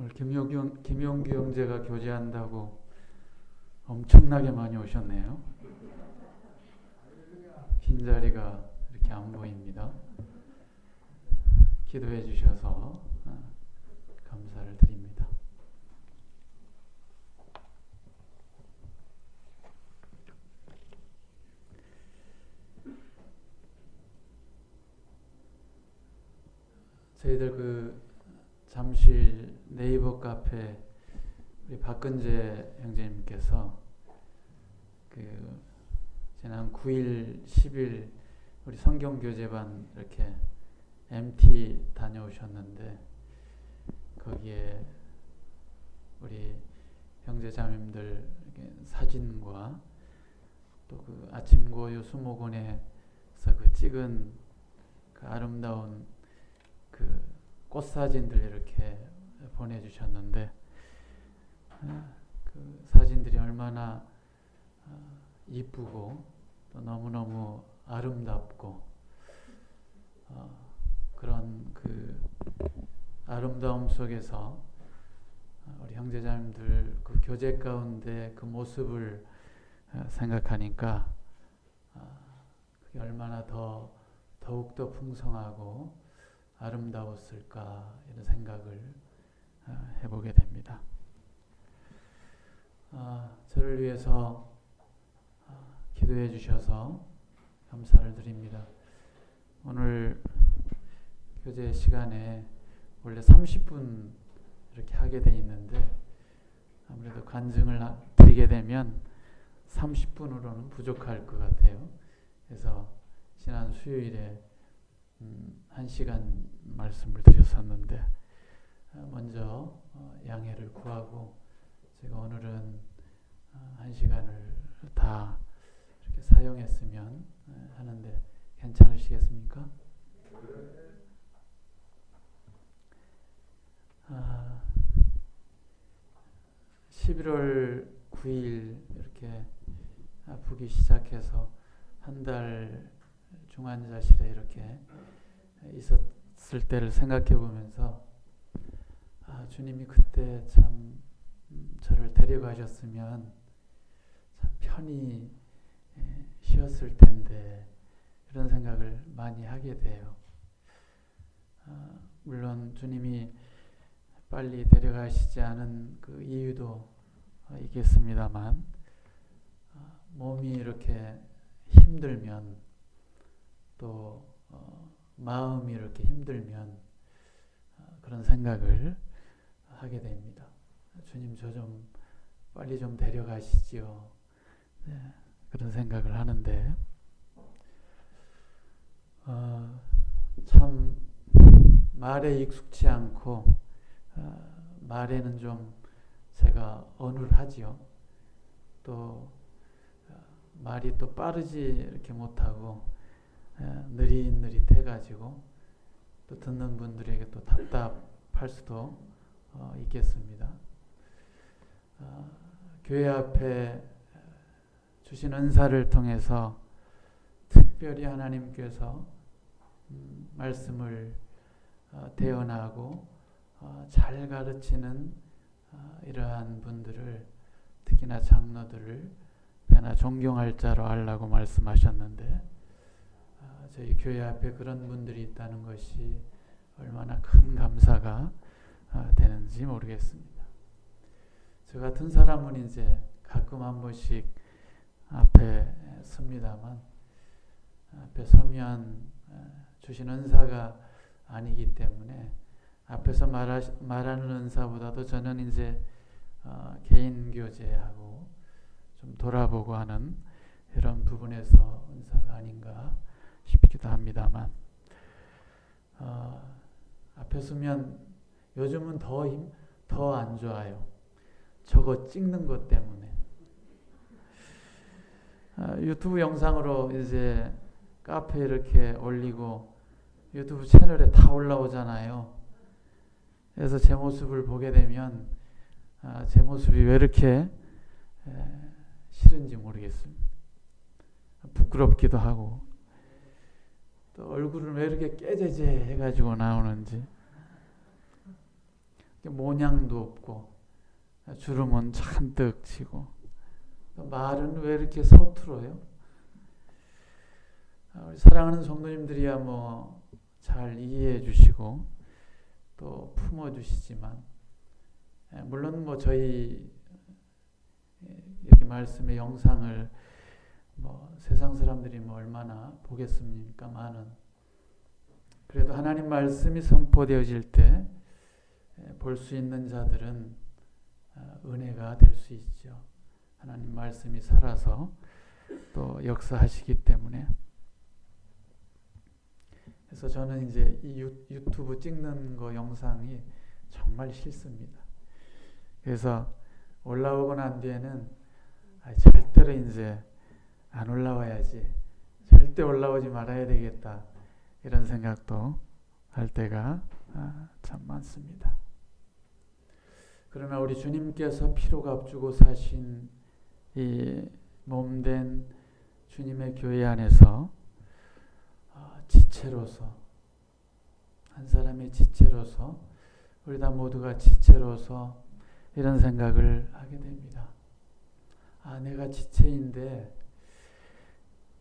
오늘 김용규 형제가 교제한다고 엄청나게 많이 오셨네요. 빈자리가 이렇게 안 보입니다. 기도해 주셔서 감사를 드립니다. 저희들 잠실 네이버 카페 우리 박근재 형제님께서 지난 9일, 10일 우리 성경교제반 이렇게 MT 다녀오셨는데 거기에 우리 형제자매님들 사진과 또 아침고요 수목원에서 찍은 아름다운 꽃사진들 이렇게 보내주셨는데 그 사진들이 얼마나 이쁘고 또 너무너무 아름답고 그런 아름다움 속에서 우리 형제자매들 교제 가운데 그 모습을 생각하니까 그게 얼마나 더욱더 풍성하고 아름다웠을까 이런 생각을 해보게 됩니다. 저를 위해서 기도해 주셔서 감사를 드립니다. 오늘 교제 시간에 원래 30분 이렇게 하게 돼 있는데 아무래도 간증을 드리게 되면 30분으로는 부족할 것 같아요. 그래서 지난 수요일에 1시간 말씀을 드렸었는데 먼저 양해를 구하고 제가 오늘은 1시간을 다 이렇게 사용했으면 하는데 괜찮으시겠습니까? 11월 9일 이렇게 아프기 시작해서 한 달 중환자실에 이렇게 있었을 때를 생각해 보면서 주님이 그때 참 저를 데려가셨으면 참 편히 쉬었을 텐데 이런 생각을 많이 하게 돼요. 물론 주님이 빨리 데려가시지 않은 그 이유도 있겠습니다만 몸이 이렇게 힘들면 또 마음이 이렇게 힘들면 그런 생각을 하게 됩니다. 주님 저 좀 빨리 좀 데려가시지요. 네, 그런 생각을 하는데 참 말에 익숙치 않고 말에는 좀 제가 어눌하지요. 또 말이 또 빠르지 이렇게 못하고 느릿느릿해가지고 또 듣는 분들에게 또 답답할 수도 있겠습니다. 교회 앞에 주신 은사를 통해서 특별히 하나님께서 말씀을 대언하고 잘 가르치는 이러한 분들을 특히나 장로들을 배나 존경할 자로 하려고 말씀하셨는데 저희 교회 앞에 그런 분들이 있다는 것이 얼마나 큰 감사가 되는지 모르겠습니다. 저 같은 사람은 이제 가끔 한 번씩 앞에 섭니다만 앞에 서면 주신 은사가 아니기 때문에 앞에서 말하는 은사보다도 저는 이제 개인 교제하고 좀 돌아보고 하는 이런 부분에서 은사가 아닌가 싶기도 합니다만 앞에 서면 요즘은 더 안 좋아요. 저거 찍는 것 때문에 유튜브 영상으로 이제 카페에 이렇게 올리고 유튜브 채널에 다 올라오잖아요. 그래서 제 모습을 보게 되면 제 모습이 왜 이렇게 싫은지 모르겠습니다. 부끄럽기도 하고 또 얼굴은 왜 이렇게 깨재재 해가지고 나오는지 모양도 없고 주름은 잔뜩 치고 말은 왜 이렇게 서툴어요? 우리 사랑하는 성도님들이야 뭐 잘 이해해 주시고 또 품어 주시지만 물론 뭐 저희 이렇게 말씀의 영상을 뭐 세상 사람들이 뭐 얼마나 보겠습니까만은 그래도 하나님 말씀이 선포되어질 때 볼 수 있는 자들은 은혜가 될 수 있죠. 하나님 말씀이 살아서 또 역사하시기 때문에. 그래서 저는 이제 이 유튜브 찍는 거 영상이 정말 싫습니다. 그래서 올라오고 난 뒤에는 절대로 이제 안 올라와야지, 절대 올라오지 말아야 되겠다, 이런 생각도 할 때가 참 많습니다. 그러나 우리 주님께서 피로 값주고 사신 이 몸된 주님의 교회 안에서 지체로서, 한 사람의 지체로서, 우리 다 모두가 지체로서 이런 생각을 하게 됩니다. 내가 지체인데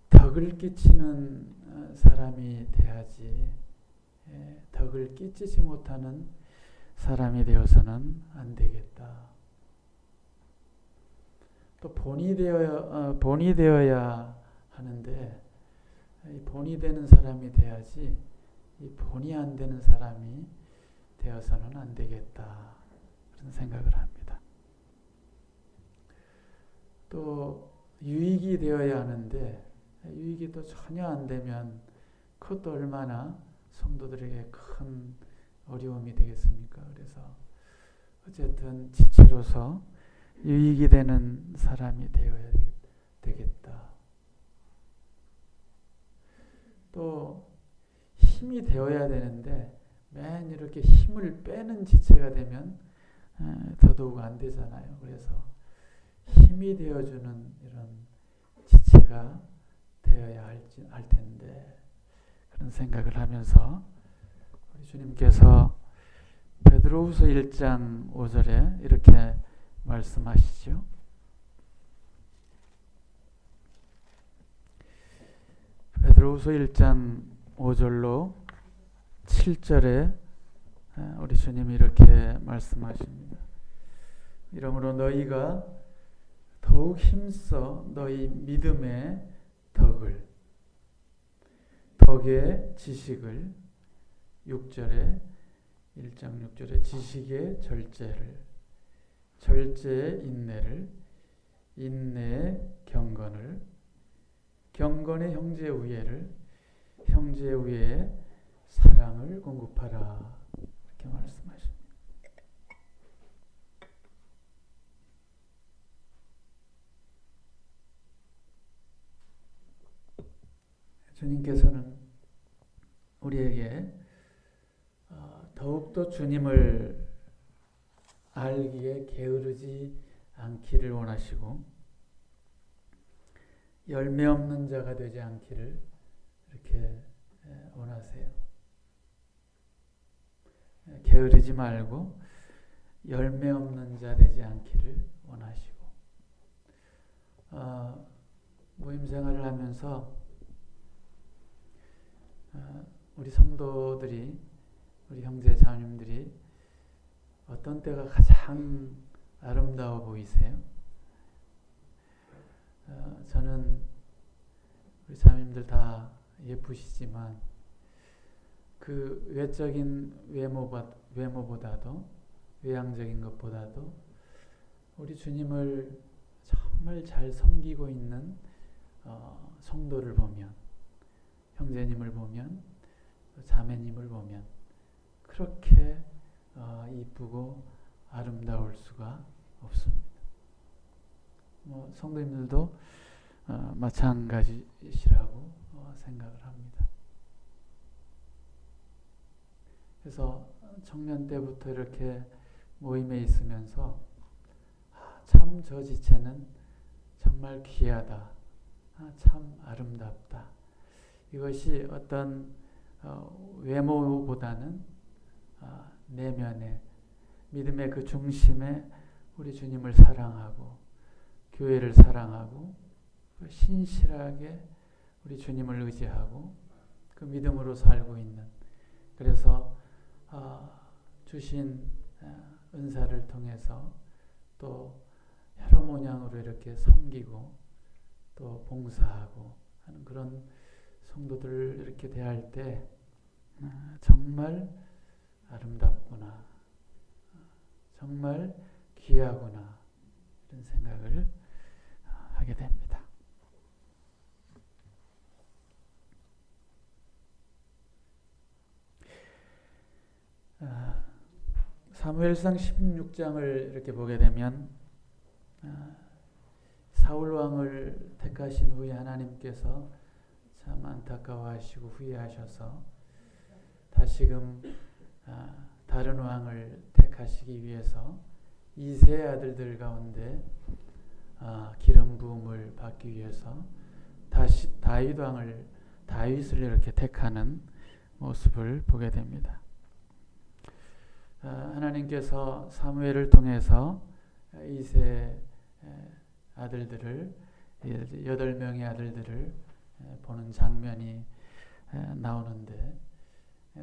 덕을 끼치는 사람이 돼야지, 덕을 끼치지 못하는 사람이 되어서는 안 되겠다. 또 본이 되어야 하는데 이 본이 되는 사람이 돼야지, 이 본이 안 되는 사람이 되어서는 안 되겠다, 그런 생각을 합니다. 또 유익이 되어야 하는데 유익이 또 전혀 안 되면 그것도 얼마나 성도들에게 큰 어려움이 되겠습니까? 그래서 어쨌든 지체로서 유익이 되는 사람이 되어야 되겠다. 또 힘이 되어야 되는데 맨 이렇게 힘을 빼는 지체가 되면 더더욱 안 되잖아요. 그래서 힘이 되어주는 이런 지체가 되어야 할 텐데, 그런 생각을 하면서 우리 주님께서 베드로후서 1장 5절에 이렇게 말씀하시죠. 베드로후서 1장 5절로 7절에 우리 주님이 이렇게 말씀하십니다. 이러므로 너희가 더욱 힘써 너희 믿음의 덕의 지식을, 6절에 1장 6절에 지식의 절제를, 절제의 인내를, 인내의 경건을, 경건의 형제의 우애를, 형제의 우애에 사랑을 공급하라, 이렇게 말씀하십니다. 주님께서는 우리에게 더욱더 주님을 알기에 게으르지 않기를 원하시고 열매 없는 자가 되지 않기를 이렇게 원하세요. 게으르지 말고 열매 없는 자 되지 않기를 원하시고, 모임 생활을 하면서 우리 성도들이, 우리 형제 자매님들이 어떤 때가 가장 아름다워 보이세요? 저는 우리 자매님들 다 예쁘시지만 그 외적인 외모보다도, 외향적인 것보다도 우리 주님을 정말 잘 섬기고 있는 성도를 보면, 형제님을 보면, 자매님을 보면 그렇게 이쁘고 아름다울 수가 없습니다. 뭐 성도님들도 마찬가지시라고 생각을 합니다. 그래서 청년 때부터 이렇게 모임에 있으면서 참 저 지체는 정말 귀하다, 참 아름답다, 이것이 어떤 외모보다는 믿음의 그 중심에 우리 주님을 사랑하고 교회를 사랑하고 신실하게 우리 주님을 의지하고 그 믿음으로 살고 있는, 그래서 주신 은사를 통해서 또 여러 모양으로 이렇게 섬기고 또 봉사하고 하는 그런 성도들을 이렇게 대할 때 정말 아름답구나, 정말 귀하구나, 이런 생각을 하게 됩니다. 사무엘상 16장을 이렇게 보게 되면 사울 왕을 택하신 후에 하나님께서 참 안타까워하시고 후회하셔서 다시금 다른 왕을 택하시기 위해서 이세 아들들 가운데 기름 부음을 받기 위해서 다시 다윗을 이렇게 택하는 모습을 보게 됩니다. 하나님께서 사무엘을 통해서 이세 아들들을 8명의 아들들을 보는 장면이 나오는데,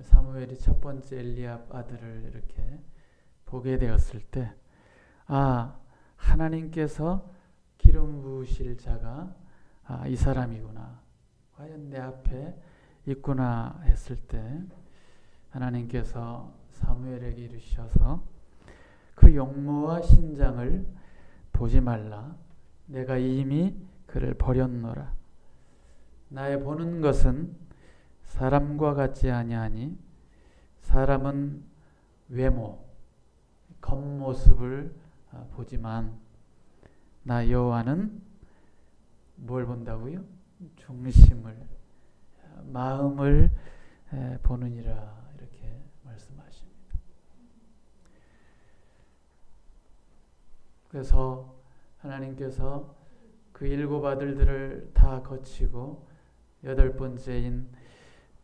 사무엘이 첫 번째 엘리압 아들을 이렇게 보게 되었을 때 하나님께서 기름 부으실 자가 이 사람이구나, 과연 내 앞에 있구나 했을 때 하나님께서 사무엘에게 이르셔서 그 용모와 신장을 보지 말라, 내가 이미 그를 버렸노라. 나의 보는 것은 사람과 같지 아니하니 사람은 외모, 겉모습을 보지만 나 여호와는 뭘 본다고요? 중심을, 마음을 보느니라, 이렇게 말씀하십니다. 그래서 하나님께서 그 7 아들들을 다 거치고 8번째인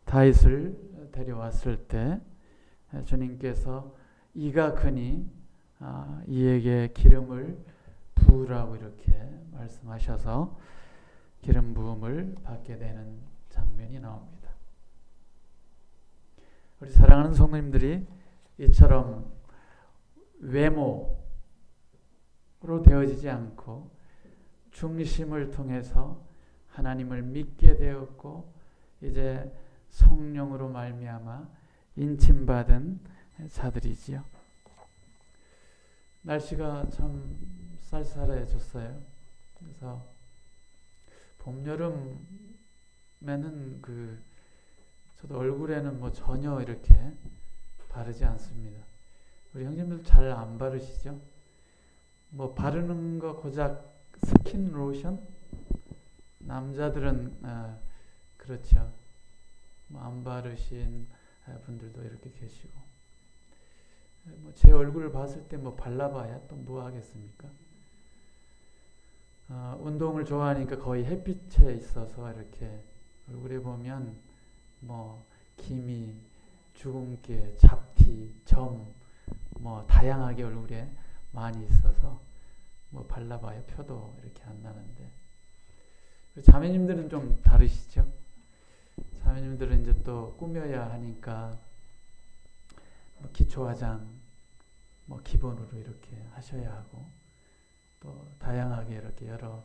다윗을 데려왔을 때 주님께서 이가 크니 이에게 기름을 부으라고 이렇게 말씀하셔서 기름 부음을 받게 되는 장면이 나옵니다. 우리 사랑하는 성도님들이 이처럼 외모로 되어지지 않고 중심을 통해서 하나님을 믿게 되었고 이제 성령으로 말미암아 인침받은 자들이지요. 날씨가 참 쌀쌀해졌어요. 그래서 봄, 여름에는 저도 얼굴에는 전혀 이렇게 바르지 않습니다. 우리 형님들 잘 안 바르시죠? 바르는 거 고작 스킨 로션? 남자들은 그렇죠. 안 바르신 분들도 이렇게 계시고, 제 얼굴을 봤을 때 발라봐야 또 뭐 하겠습니까? 운동을 좋아하니까 거의 햇빛에 있어서 이렇게 얼굴에 보면 기미, 주근깨, 잡티, 점, 다양하게 얼굴에 많이 있어서 발라봐야 표도 이렇게 안 나는데, 자매님들은 좀 다르시죠? 자매님들은 이제 또 꾸며야 하니까 기초 화장 기본으로 이렇게 하셔야 하고, 또 다양하게 이렇게 여러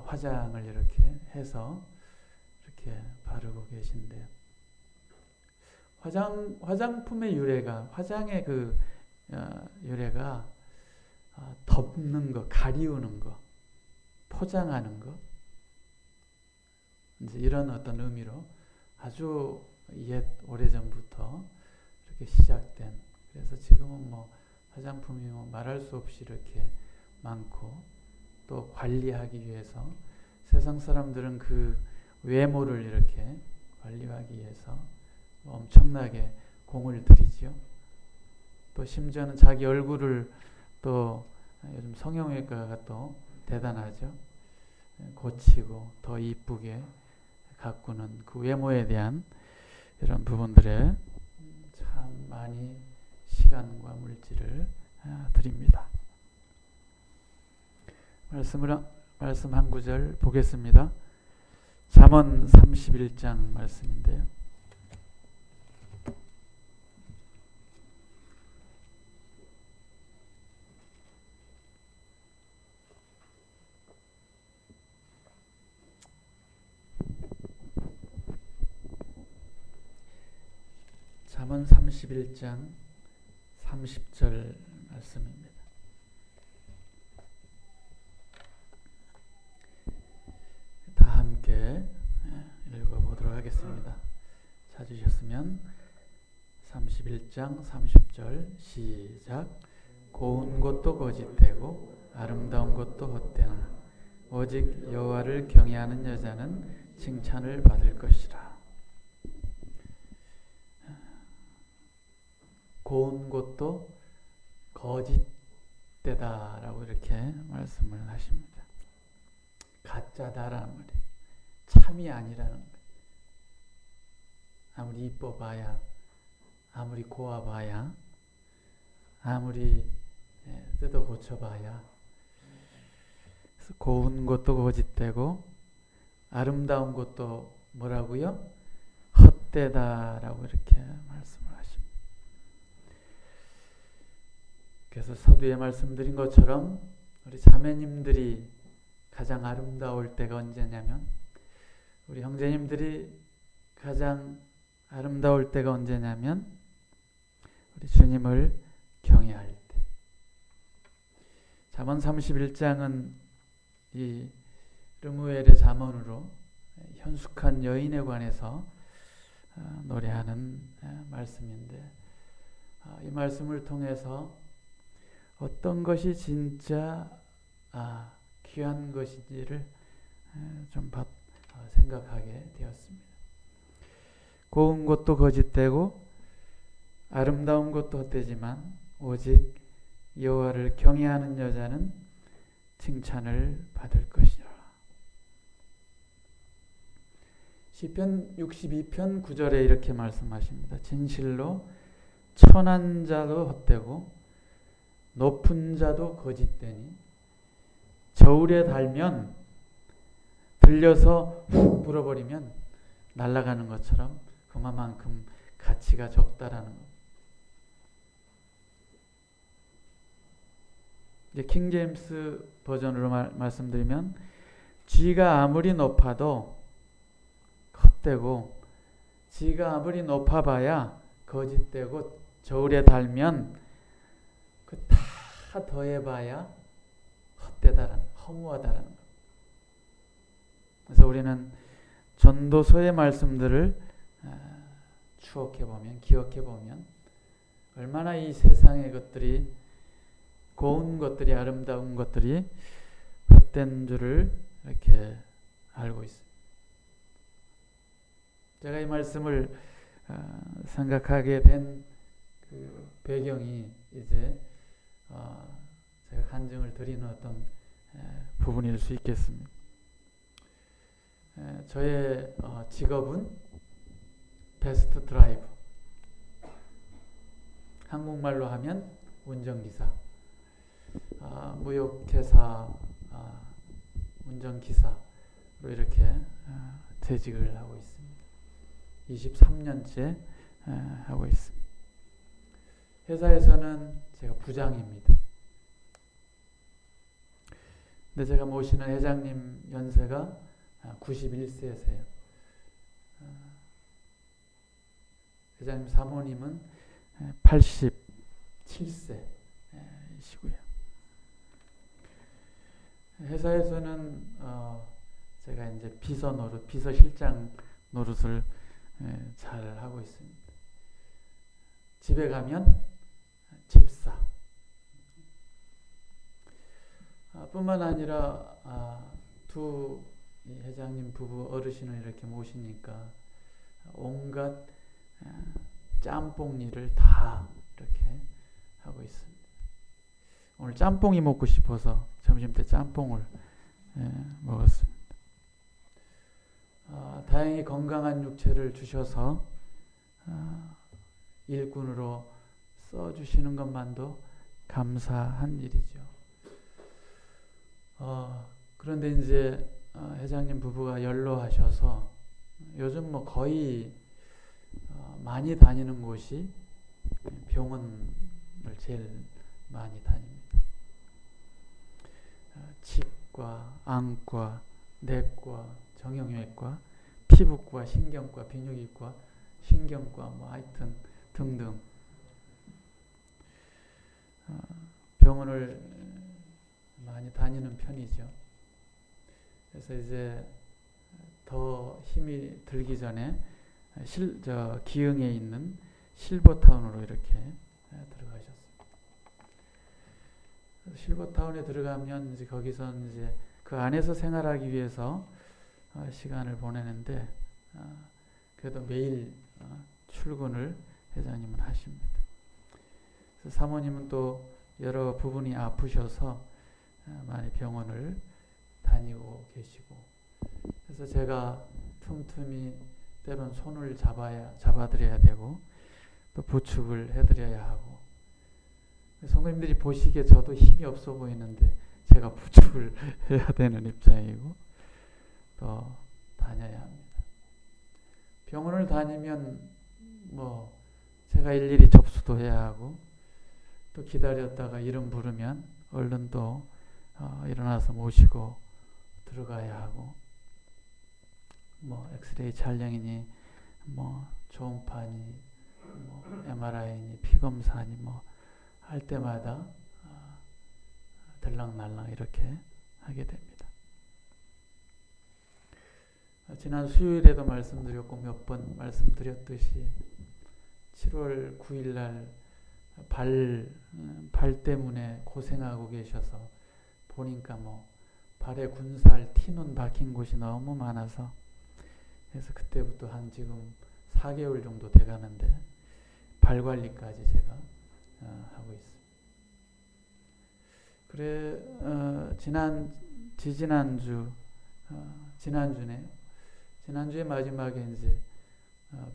화장을 이렇게 해서 이렇게 바르고 계신데, 화장품의 유래가, 화장의 유래가 덮는 거, 가리우는 거, 포장하는 거, 이제 이런 어떤 의미로 아주 오래전부터 이렇게 시작된, 그래서 지금은 화장품이 말할 수 없이 이렇게 많고, 또 관리하기 위해서 세상 사람들은 그 외모를 이렇게 관리하기 위해서 엄청나게 공을 들이죠. 또 심지어는 자기 얼굴을 또 요즘 성형외과가 또 대단하죠. 고치고 더 이쁘게 가꾸는 그 외모에 대한 이런 부분들에 참 많이 시간과 물질을 드립니다. 말씀 한 구절 보겠습니다. 잠언 31장 말씀인데요. 잠언 31장 30절 말씀입니다. 다 함께 읽어보도록 하겠습니다. 찾으셨으면 31장 30절 시작. 고운 것도 거짓되고 아름다운 것도 헛되나 오직 여호와를 경외하는 여자는 칭찬을 받을 것이라. 고운 것도 거짓되다라고 이렇게 말씀을 하십니다. 가짜다라는 말이에요. 참이 아니라는 거예요. 아무리 이뻐봐야, 아무리 고와봐야, 아무리 뜯어 고쳐봐야, 그래서 고운 것도 거짓되고 아름다운 것도 뭐라고요? 헛되다라고 이렇게 말씀을 하십니다. 그래서 서두에 말씀드린 것처럼 우리 자매님들이 가장 아름다울 때가 언제냐면, 우리 형제님들이 가장 아름다울 때가 언제냐면 우리 주님을 경외할 때. 잠언 31장은 이 르무엘의 잠언으로 현숙한 여인에 관해서 노래하는 말씀인데, 이 말씀을 통해서 어떤 것이 진짜 귀한 것인지를 좀 생각하게 되었습니다. 고운 것도 거짓되고 아름다운 것도 헛되지만 오직 여호와를 경외하는 여자는 칭찬을 받을 것이라. 시편 62편 9절에 이렇게 말씀하십니다. 진실로 천한 자도 헛되고 높은 자도 거짓되니 저울에 달면 들려서 훅 불어버리면 날아가는 것처럼 그만큼 가치가 적다라는 것. 이제 킹 제임스 버전으로 말씀드리면 쥐가 아무리 높아도 헛되고 쥐가 아무리 높아봐야 거짓되고 저울에 달면 그 다 더해봐야 헛되다라는, 허무하다라는 것. 그래서 우리는 전도서의 말씀들을 추억해보면, 기억해보면 얼마나 이 세상의 것들이, 고운 것들이, 아름다운 것들이 헛된 줄을 이렇게 알고 있습니다. 제가 이 말씀을 생각하게 된 그 배경이 이제 제가 간증을 드리는 어떤 부분일 수 있겠습니다. 저의 직업은 베스트 드라이브, 한국말로 하면 운전기사, 무역회사 운전기사로 이렇게 재직을 하고 있습니다. 23년째 하고 있습니다. 회사에서는 제가 부장입니다. 근데 제가 모시는 회장님 연세가 91세세요. 회장님 사모님은 87세시고요. 회사에서는 제가 이제 비서실장 노릇을 잘 하고 있습니다. 집에 가면 집사. 뿐만 아니라 두 회장님 부부 어르신을 이렇게 모시니까 온갖 짬뽕 일을 다 이렇게 하고 있습니다. 오늘 짬뽕이 먹고 싶어서 점심때 짬뽕을 먹었습니다. 다행히 건강한 육체를 주셔서 일꾼으로 써주시는 것만도 감사한 일이죠. 그런데 이제 회장님 부부가 연로하셔서 요즘 뭐 거의 많이 다니는 곳이 병원을 제일 많이 다닙니다. 치과, 안과, 내과, 정형외과, 피부과, 신경과, 비뇨기과, 신경과 뭐 하여튼 등등 병원을 많이 다니는 편이죠. 그래서 이제 더 힘이 들기 전에 기흥에 있는 실버타운으로 이렇게 들어가셨습니다. 실버타운에 들어가면 이제 거기서 이제 그 안에서 생활하기 위해서 시간을 보내는데 그래도 매일 출근을 회장님은 하십니다. 그래서 사모님은 또 여러 부분이 아프셔서 많이 병원을 다니고 계시고, 그래서 제가 틈틈이 때론 손을 잡아드려야 되고 또 부축을 해드려야 하고, 성도님들이 보시기에 저도 힘이 없어 보이는데 제가 부축을 해야 되는 입장이고 또 다녀야 합니다. 병원을 다니면 뭐 제가 일일이 접수도 해야 하고 또 기다렸다가 이름 부르면 얼른 또 일어나서 모시고 들어가야 하고, 뭐 엑스레이 촬영이니 뭐 초음파니 뭐 MRI니 피검사니 뭐 할 때마다 들락날락 이렇게 하게 됩니다. 지난 수요일에도 말씀드렸고 몇 번 말씀드렸듯이 7월 9일 날 발 때문에 고생하고 계셔서 보니까 뭐 발에 군살 티눈 박힌 곳이 너무 많아서, 그래서 그때부터 한 지금 4개월 정도 돼가는데 발 관리까지 제가 하고 있습니다. 그래 지난주에 마지막에 이제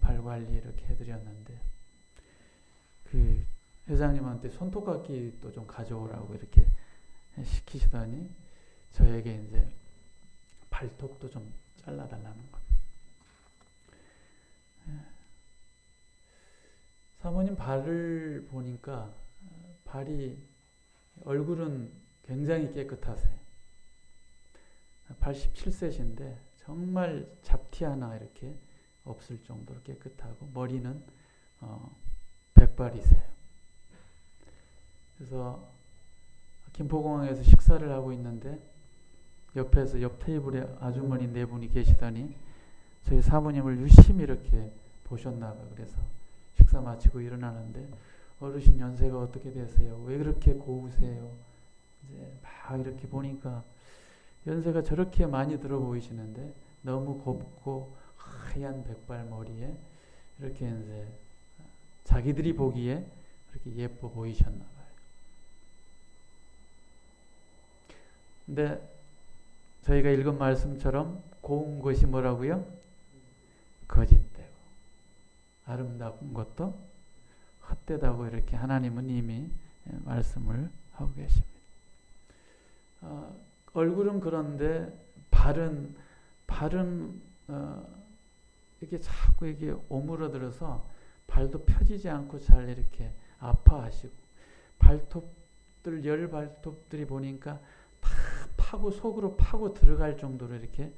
발 관리 이렇게 해드렸는데 그 회장님한테 손톱깎이도 좀 가져오라고 이렇게 시키시더니 저에게 이제 발톱도 좀 잘라달라는 겁니다. 사모님 발을 보니까 얼굴은 굉장히 깨끗하세요. 87세신데 정말 잡티 하나 이렇게 없을 정도로 깨끗하고 머리는 백발이세요. 그래서 김포공항에서 식사를 하고 있는데 옆에서 옆 테이블에 아주머니 네 분이 계시더니 저희 사모님을 유심히 이렇게 보셨나 봐요. 그래서 식사 마치고 일어나는데 어르신 연세가 어떻게 되세요? 왜 그렇게 고우세요? 이제 막 이렇게 보니까 연세가 저렇게 많이 들어 보이시는데 너무 곱고 하얀 백발 머리에 이렇게 이제 자기들이 보기에 그렇게 예뻐 보이셨나 봐요. 근데 저희가 읽은 말씀처럼 고운 것이 뭐라고요? 거짓되고 아름다운 것도 헛되다고 이렇게 하나님은 이미 말씀을 하고 계십니다. 얼굴은 그런데 발은 이게 자꾸 이게 오므러들어서 발도 펴지지 않고 잘 이렇게 아파하시고, 열 발톱들이 보니까 다 속으로 파고 들어갈 정도로 이렇게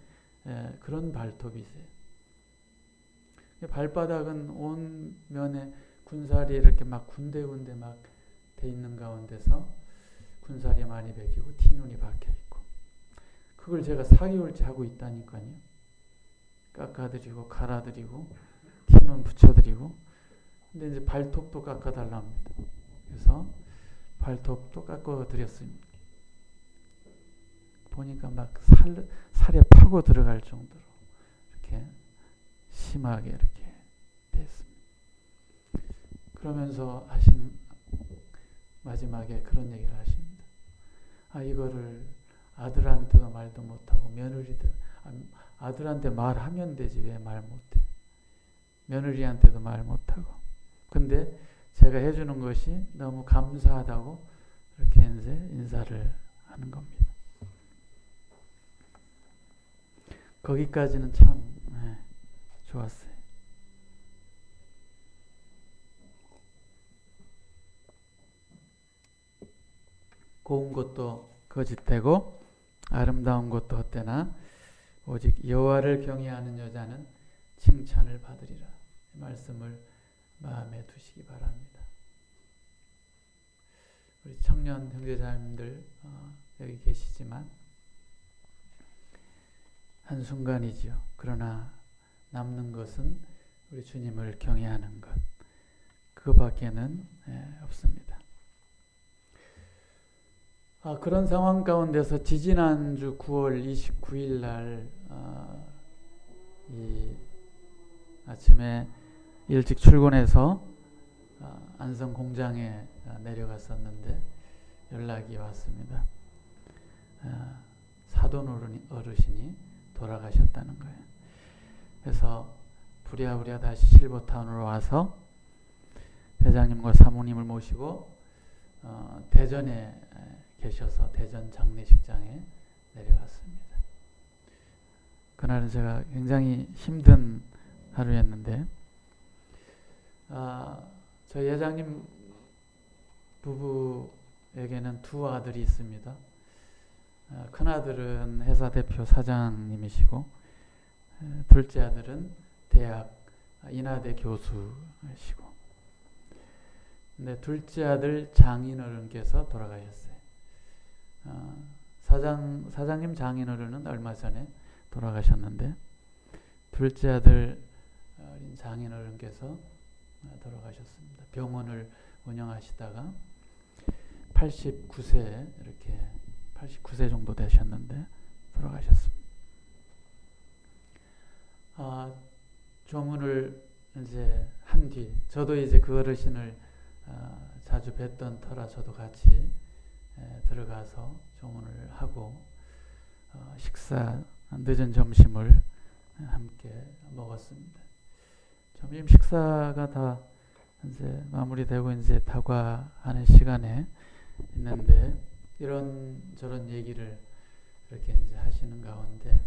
그런 발톱이세요. 발바닥은 온 면에 군살이 이렇게 막 군데군데 막 돼 있는 가운데서 군살이 많이 베기고 티눈이 박혀 있고, 그걸 제가 4개월째 하고 있다니까요. 깎아드리고 갈아드리고 티눈 붙여드리고. 근데 이제 발톱도 깎아달라 합니다. 그래서 발톱도 깎아드렸습니다. 보니까 막 살에 파고 들어갈 정도로 이렇게 심하게 이렇게 됐습니다. 그러면서 마지막에 그런 얘기를 하십니다. 이거를 아들한테도 말도 못하고 아들한테 말하면 되지 왜 말 못해? 며느리한테도 말 못하고. 근데 제가 제가 해주는 것이 너무 감사하다고 이렇게 이제 인사를 하는 겁니다. 거기까지는 참 좋았어요. 고운 것도 거짓되고 아름다운 것도 헛되나 오직 여호와를 경외하는 여자는 칭찬을 받으리라. 이 말씀을 마음에 두시기 바랍니다. 우리 청년 형제자매님들 여기 계시지만 한순간이지요. 그러나 남는 것은 우리 주님을 경외하는 것, 그거밖에는 없습니다. 그런 상황 가운데서 지지난주 9월 29일 날 이 아침에 일찍 출근해서 안성 공장에 내려갔었는데 연락이 왔습니다. 사돈 어르신이 돌아가셨다는 거예요. 그래서 부랴부랴 다시 실버타운으로 와서 회장님과 사모님을 모시고 대전에 계셔서 대전 장례식장에 내려갔습니다. 그날은 제가 굉장히 힘든 하루였는데 저희 회장님 부부에게는 두 아들이 있습니다. 큰아들은 회사 대표 사장님이시고 둘째 아들은 대학 인하대 교수시고 근데 둘째 아들 장인어른께서 돌아가셨어요. 사장님 장인어른은 얼마 전에 돌아가셨는데 둘째 아들 장인어른께서 돌아가셨습니다. 병원을 운영하시다가 89세 이렇게 89세 정도 되셨는데 돌아가셨습니다. 조문을 이제 한 뒤 저도 이제 그 어르신을 자주 뵀던 터라 저도 같이 들어가서 조문을 하고 식사 늦은 점심을 함께 먹었습니다. 점심 식사가 다 이제 마무리되고 이제 다과하는 시간에 있는데 이런 저런 얘기를 이렇게 이제 하시는 가운데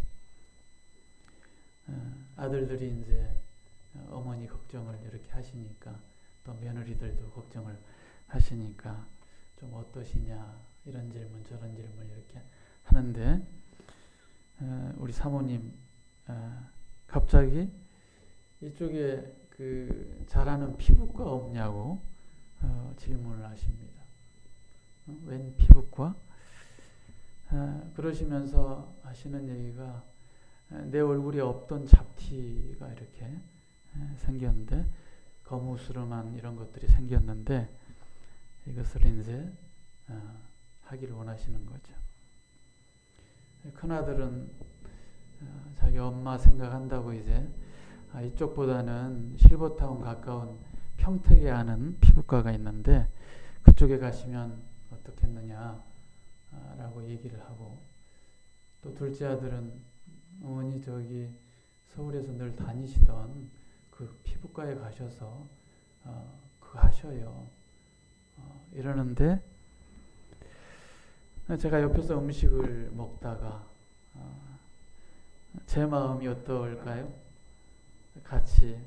아들들이 이제 어머니 걱정을 이렇게 하시니까 또 며느리들도 걱정을 하시니까 좀 어떠시냐 이런 질문 저런 질문 이렇게 하는데 우리 사모님 갑자기 이쪽에 그 잘하는 피부과 없냐고 질문을 하십니다. 웬 피부과? 그러시면서 하시는 얘기가 내 얼굴에 없던 잡티가 이렇게 생겼는데 거무스름한 이런 것들이 생겼는데 이것을 이제 하기를 원하시는 거죠. 큰아들은 자기 엄마 생각한다고 이제 이쪽보다는 실버타운 가까운 평택에 아는 피부과가 있는데 그쪽에 가시면 어떻겠느냐 라고 얘기를 하고 또 둘째 아들은 어머니 저기 서울에서 늘 다니시던 그 피부과에 가셔서 그거 하셔요 이러는데 제가 옆에서 음식을 먹다가 제 마음이 어떨까요? 같이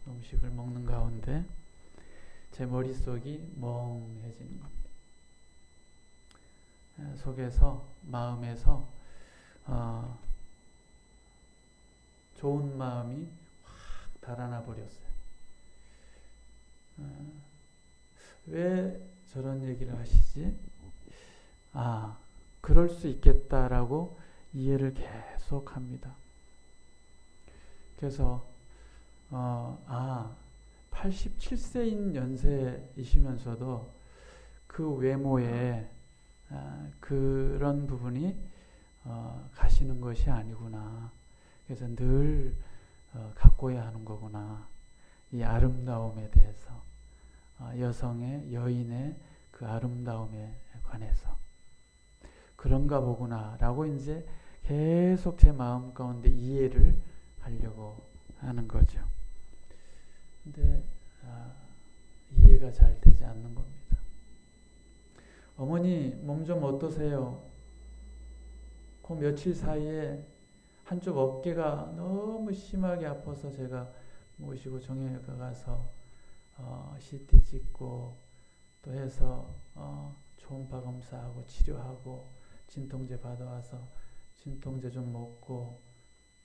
음식을 먹는 가운데 제 머릿속이 멍해지는 겁니다. 속에서 마음에서 좋은 마음이 확 달아나 버렸어요. 왜 저런 얘기를 하시지? 그럴 수 있겠다라고 이해를 계속 합니다. 그래서 87세인 연세이시면서도 그 외모에 그런 부분이 가시는 것이 아니구나. 그래서 늘 가꿔야 하는 거구나. 이 아름다움에 대해서 여성의 여인의 그 아름다움에 관해서 그런가 보구나라고 이제 계속 제 마음 가운데 이해를 하려고 하는 거죠. 근데 이해가 관리가 잘 되지 않는 겁니다. 어머니 몸 좀 어떠세요? 그 며칠 사이에 한쪽 어깨가 너무 심하게 아파서 제가 모시고 정형외과 가서 CT 찍고 또 해서 초음파 검사하고 치료하고 진통제 받아와서 진통제 좀 먹고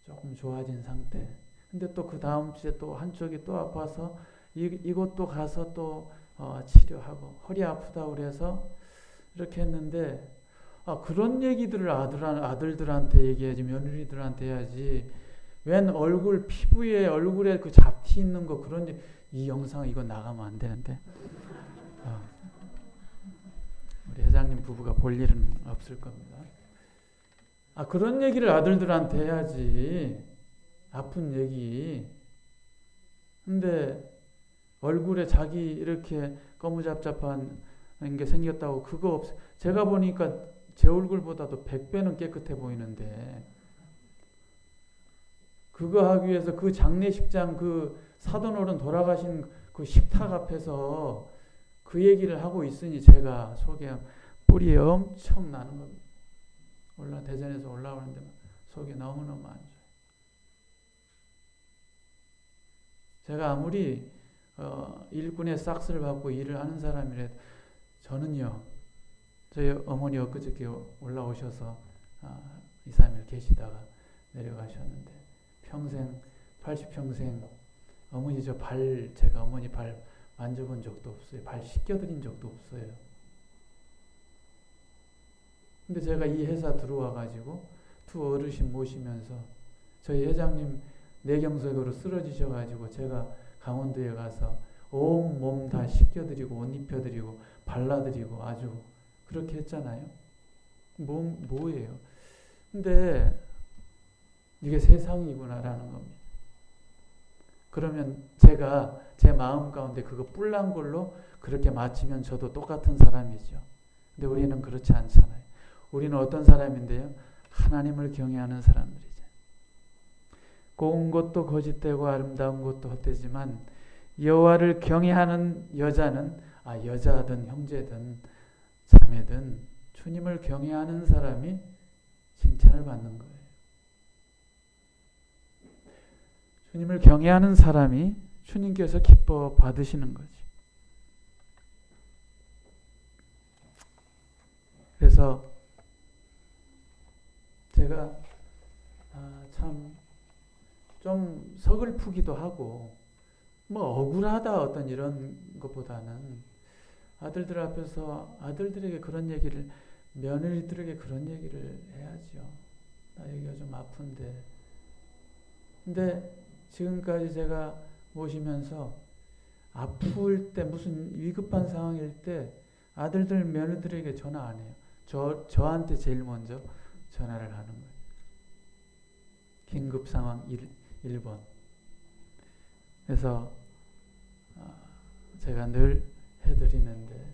조금 좋아진 상태. 근데 또 그 다음 주에 또 한쪽이 또 아파서 이것도 가서 또 치료하고 허리 아프다 그래서 이렇게 했는데 그런 얘기들을 아들들한테 얘기해야지 며느리들한테 해야지. 웬 얼굴 피부에 얼굴에 그 잡티 있는 거 그런 이 영상 이거 나가면 안 되는데 우리 회장님 부부가 볼 일은 없을 겁니다. 그런 얘기를 아들들한테 해야지. 아픈 얘기. 근데 얼굴에 자기 이렇게 거무잡잡한 게 생겼다고 그거 제가 보니까 제 얼굴보다도 100배는 깨끗해 보이는데 그거 하기 위해서 그 장례식장 그 사돈어른 돌아가신 그 식탁 앞에서 그 얘기를 하고 있으니 제가 속에 뿔이 엄청 나는 겁니다. 대전에서 올라오는데 속이 너무너무 안 좋아요. 제가 아무리 일꾼의 싹스를 받고 일을 하는 사람이라도 저는요, 저희 어머니 엊그저께 올라오셔서 2, 3일 계시다가 내려가셨는데 평생 80평생 어머니 제가 어머니 발 만져본 적도 없어요. 발 씻겨드린 적도 없어요. 근데 제가 이 회사 들어와가지고 두 어르신 모시면서 저희 회장님 뇌경색으로 쓰러지셔가지고 제가 강원도에 가서 온 몸 다 씻겨드리고 옷 입혀드리고 발라드리고 아주 그렇게 했잖아요. 뭐예요? 근데 이게 세상이구나라는 겁니다. 그러면 제가 제 마음 가운데 그거 뿔난 걸로 그렇게 맞추면 저도 똑같은 사람이죠. 근데 우리는 그렇지 않잖아요. 우리는 어떤 사람인데요? 하나님을 경외하는 사람들이죠. 고운 것도 거짓되고 아름다운 것도 헛되지만 여호와를 경외하는 여자는 여자든 형제든 자매든 주님을 경외하는 사람이 칭찬을 받는 거예요. 주님을 경외하는 사람이 주님께서 기뻐 받으시는 거죠. 그래서 제가 참 좀 서글프기도 하고 억울하다 어떤 이런 것보다는 아들들 앞에서 아들들에게 그런 얘기를 며느리들에게 그런 얘기를 해야죠. 나 여기가 좀 아픈데. 근데 지금까지 제가 모시면서 아플 때 무슨 위급한 상황일 때 아들들 며느리들에게 전화 안 해요. 저한테 제일 먼저 전화를 하는 거예요. 긴급 상황 1번. 그래서 제가 늘 해드리는데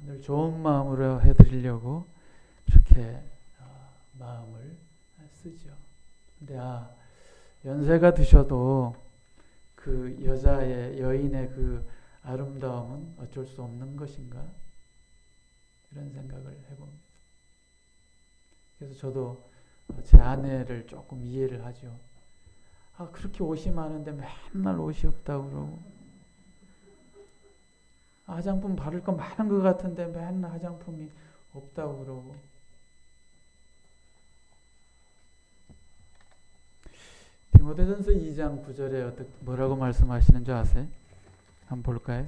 늘 좋은 마음으로 해드리려고 이렇게 마음을 쓰죠. 근데 연세가 드셔도 그 여인의 그 아름다움은 어쩔 수 없는 것인가? 이런 생각을 해봅니다. 그래서 저도 제 아내를 조금 이해를 하죠. 그렇게 옷이 많은데 맨날 옷이 없다고 그러고 화장품 바를 거 많은 것 같은데 맨날 화장품이 없다고 그러고 디모데전서 2장 9절에 뭐라고 말씀하시는 줄 아세요? 한번 볼까요?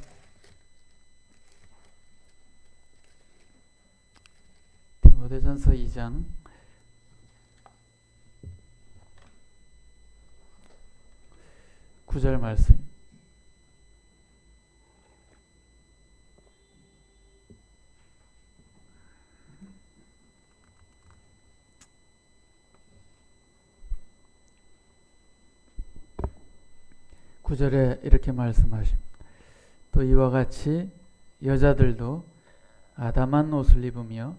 디모데전서 2장 9절 말씀. 구절에 이렇게 말씀하십니다. 또 이와 같이 여자들도 아담한 옷을 입으며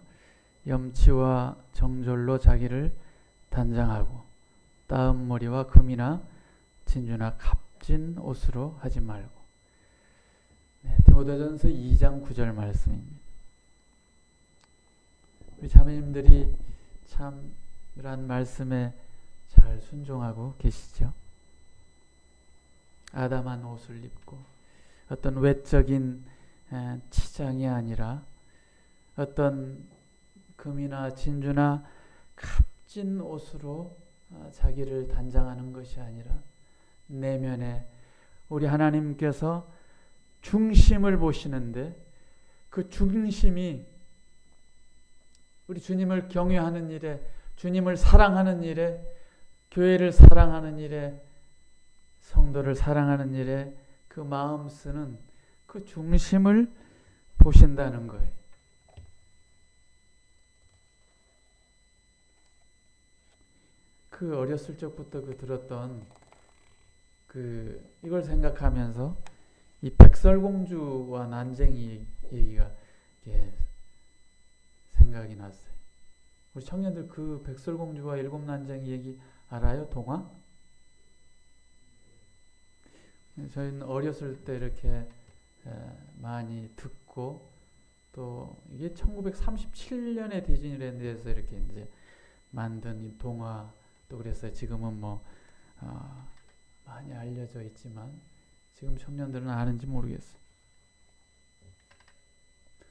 염치와 정절로 자기를 단장하고 따은 머리와 금이나 진주나 값진 옷으로 하지 말고. 디모데전서 2장 9절 말씀입니다. 우리 자매님들이 참 이러한 말씀에 잘 순종하고 계시죠? 아담한 옷을 입고 어떤 외적인 치장이 아니라 어떤 금이나 진주나 값진 옷으로 자기를 단장하는 것이 아니라 내면에 우리 하나님께서 중심을 보시는데 그 중심이 우리 주님을 경외하는 일에, 주님을 사랑하는 일에, 교회를 사랑하는 일에, 성도를 사랑하는 일에 그 마음 쓰는 그 중심을 보신다는 거예요. 그 어렸을 적부터 들었던 이걸 생각하면서 이 백설공주와 난쟁이 얘기가 생각이 났어요. 우리 청년들 그 백설공주와 일곱 난쟁이 얘기 알아요? 동화? 저희는 어렸을 때 이렇게 많이 듣고 또 이게 1937년에 디즈니랜드에서 이렇게 이제 만든 이 동화 또 그래서 지금은 많이 알려져 있지만 지금 청년들은 아는지 모르겠어요.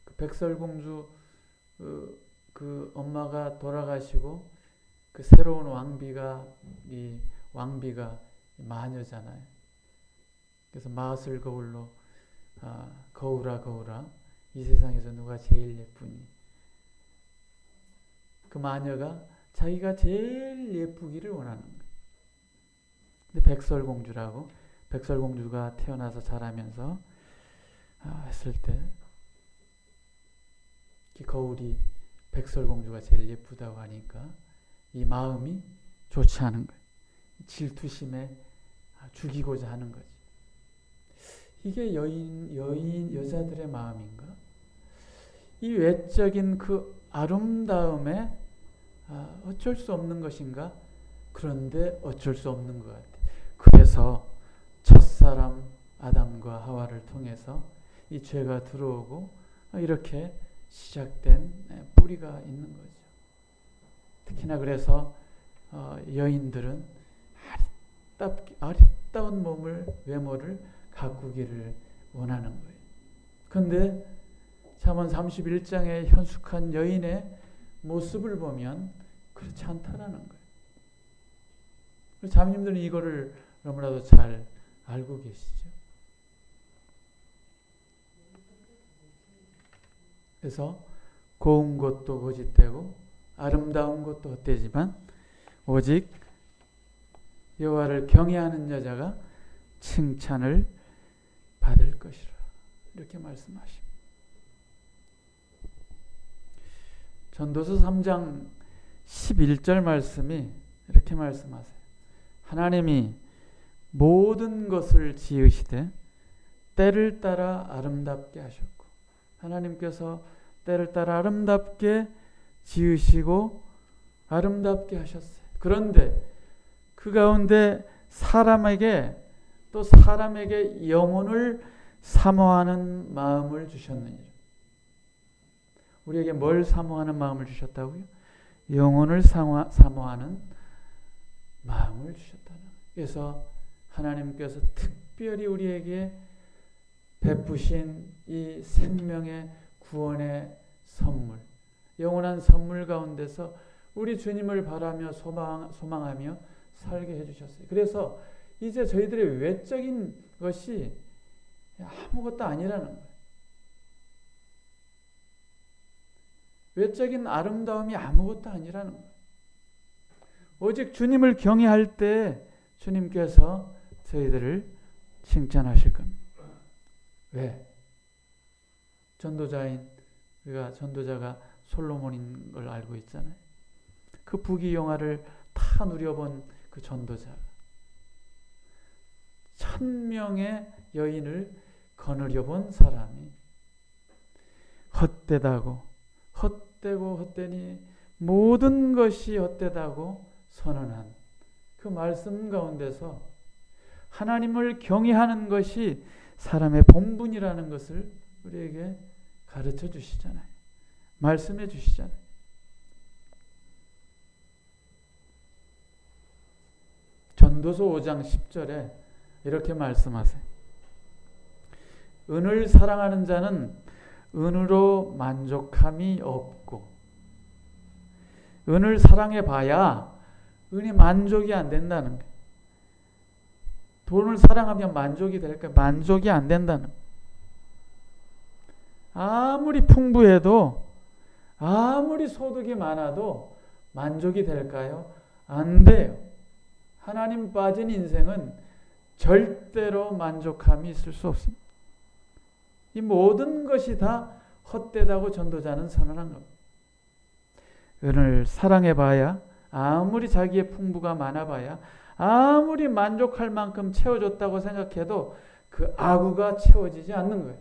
그 백설공주 그 엄마가 돌아가시고 그 새로운 왕비가 마녀잖아요. 그래서 마술 거울로 거울아 거울아 이 세상에서 누가 제일 예쁘니? 그 마녀가 자기가 제일 예쁘기를 원하는 거예요. 근데 백설공주가 태어나서 자라면서 했을 때 이 거울이 백설공주가 제일 예쁘다고 하니까 이 마음이 좋지 않은 거예요. 질투심에 죽이고자 하는 거지. 이게 여자들의 마음인가? 이 외적인 그 아름다움에 어쩔 수 없는 것인가? 그런데 어쩔 수 없는 것 같아. 그래서 첫사람 아담과 하와를 통해서 이 죄가 들어오고 이렇게 시작된 뿌리가 있는 거죠. 특히나 그래서 여인들은 아름다운 외모를 가꾸기를 원하는 거예요. 그런데 잠언 31장의 현숙한 여인의 모습을 보면 그렇지 않다라는 거예요. 자매님들은 이거를 너무나도 잘 알고 계시죠. 그래서 고운 것도 거짓되고 아름다운 것도 헛되지만 오직 여호와를 경외하는 여자가 칭찬을 받을 것이라 이렇게 말씀하십니다. 전도서 3장 11절 말씀이 이렇게 말씀하세요. 하나님이 모든 것을 지으시되 때를 따라 아름답게 하셨고 하나님께서 때를 따라 아름답게 지으시고 아름답게 하셨어요. 그런데 그 가운데 사람에게 영혼을 사모하는 마음을 주셨느니라. 우리에게 뭘 사모하는 마음을 주셨다고요? 영혼을 사모하는 마음을 주셨다는. 그래서 하나님께서 특별히 우리에게 베푸신 이 생명의 구원의 선물, 영원한 선물 가운데서 우리 주님을 바라며 소망하며 살게 해주셨어요. 그래서 이제 저희들의 외적인 것이 아무것도 아니라는 거예요. 외적인 아름다움이 아무것도 아니라는 거예요. 오직 주님을 경외할 때 주님께서 저희들을 칭찬하실 겁니다. 왜? 우리가 전도자가 솔로몬인 걸 알고 있잖아요. 그 부귀영화를 다 누려본 그 전도자. 1000명의 여인을 거느려 본 사람이 헛되니 모든 것이 헛되다고 선언한 그 말씀 가운데서 하나님을 경외하는 것이 사람의 본분이라는 것을 우리에게 가르쳐 주시잖아요. 말씀해 주시잖아요. 전도서 5장 10절에 이렇게 말씀하세요. 은을 사랑하는 자는 은으로 만족함이 없고, 은을 사랑해 봐야 은이 만족이 안 된다는 거예요. 돈을 사랑하면 만족이 될까요? 만족이 안 된다는 거예요. 아무리 풍부해도, 아무리 소득이 많아도 만족이 될까요? 안 돼요. 하나님 빠진 인생은 절대로 만족함이 있을 수 없습니다. 이 모든 것이 다 헛되다고 전도자는 선언한 겁니다. 은을 사랑해봐야, 아무리 자기의 풍부가 많아봐야, 아무리 만족할 만큼 채워줬다고 생각해도 그 아구가 채워지지 않는 거예요.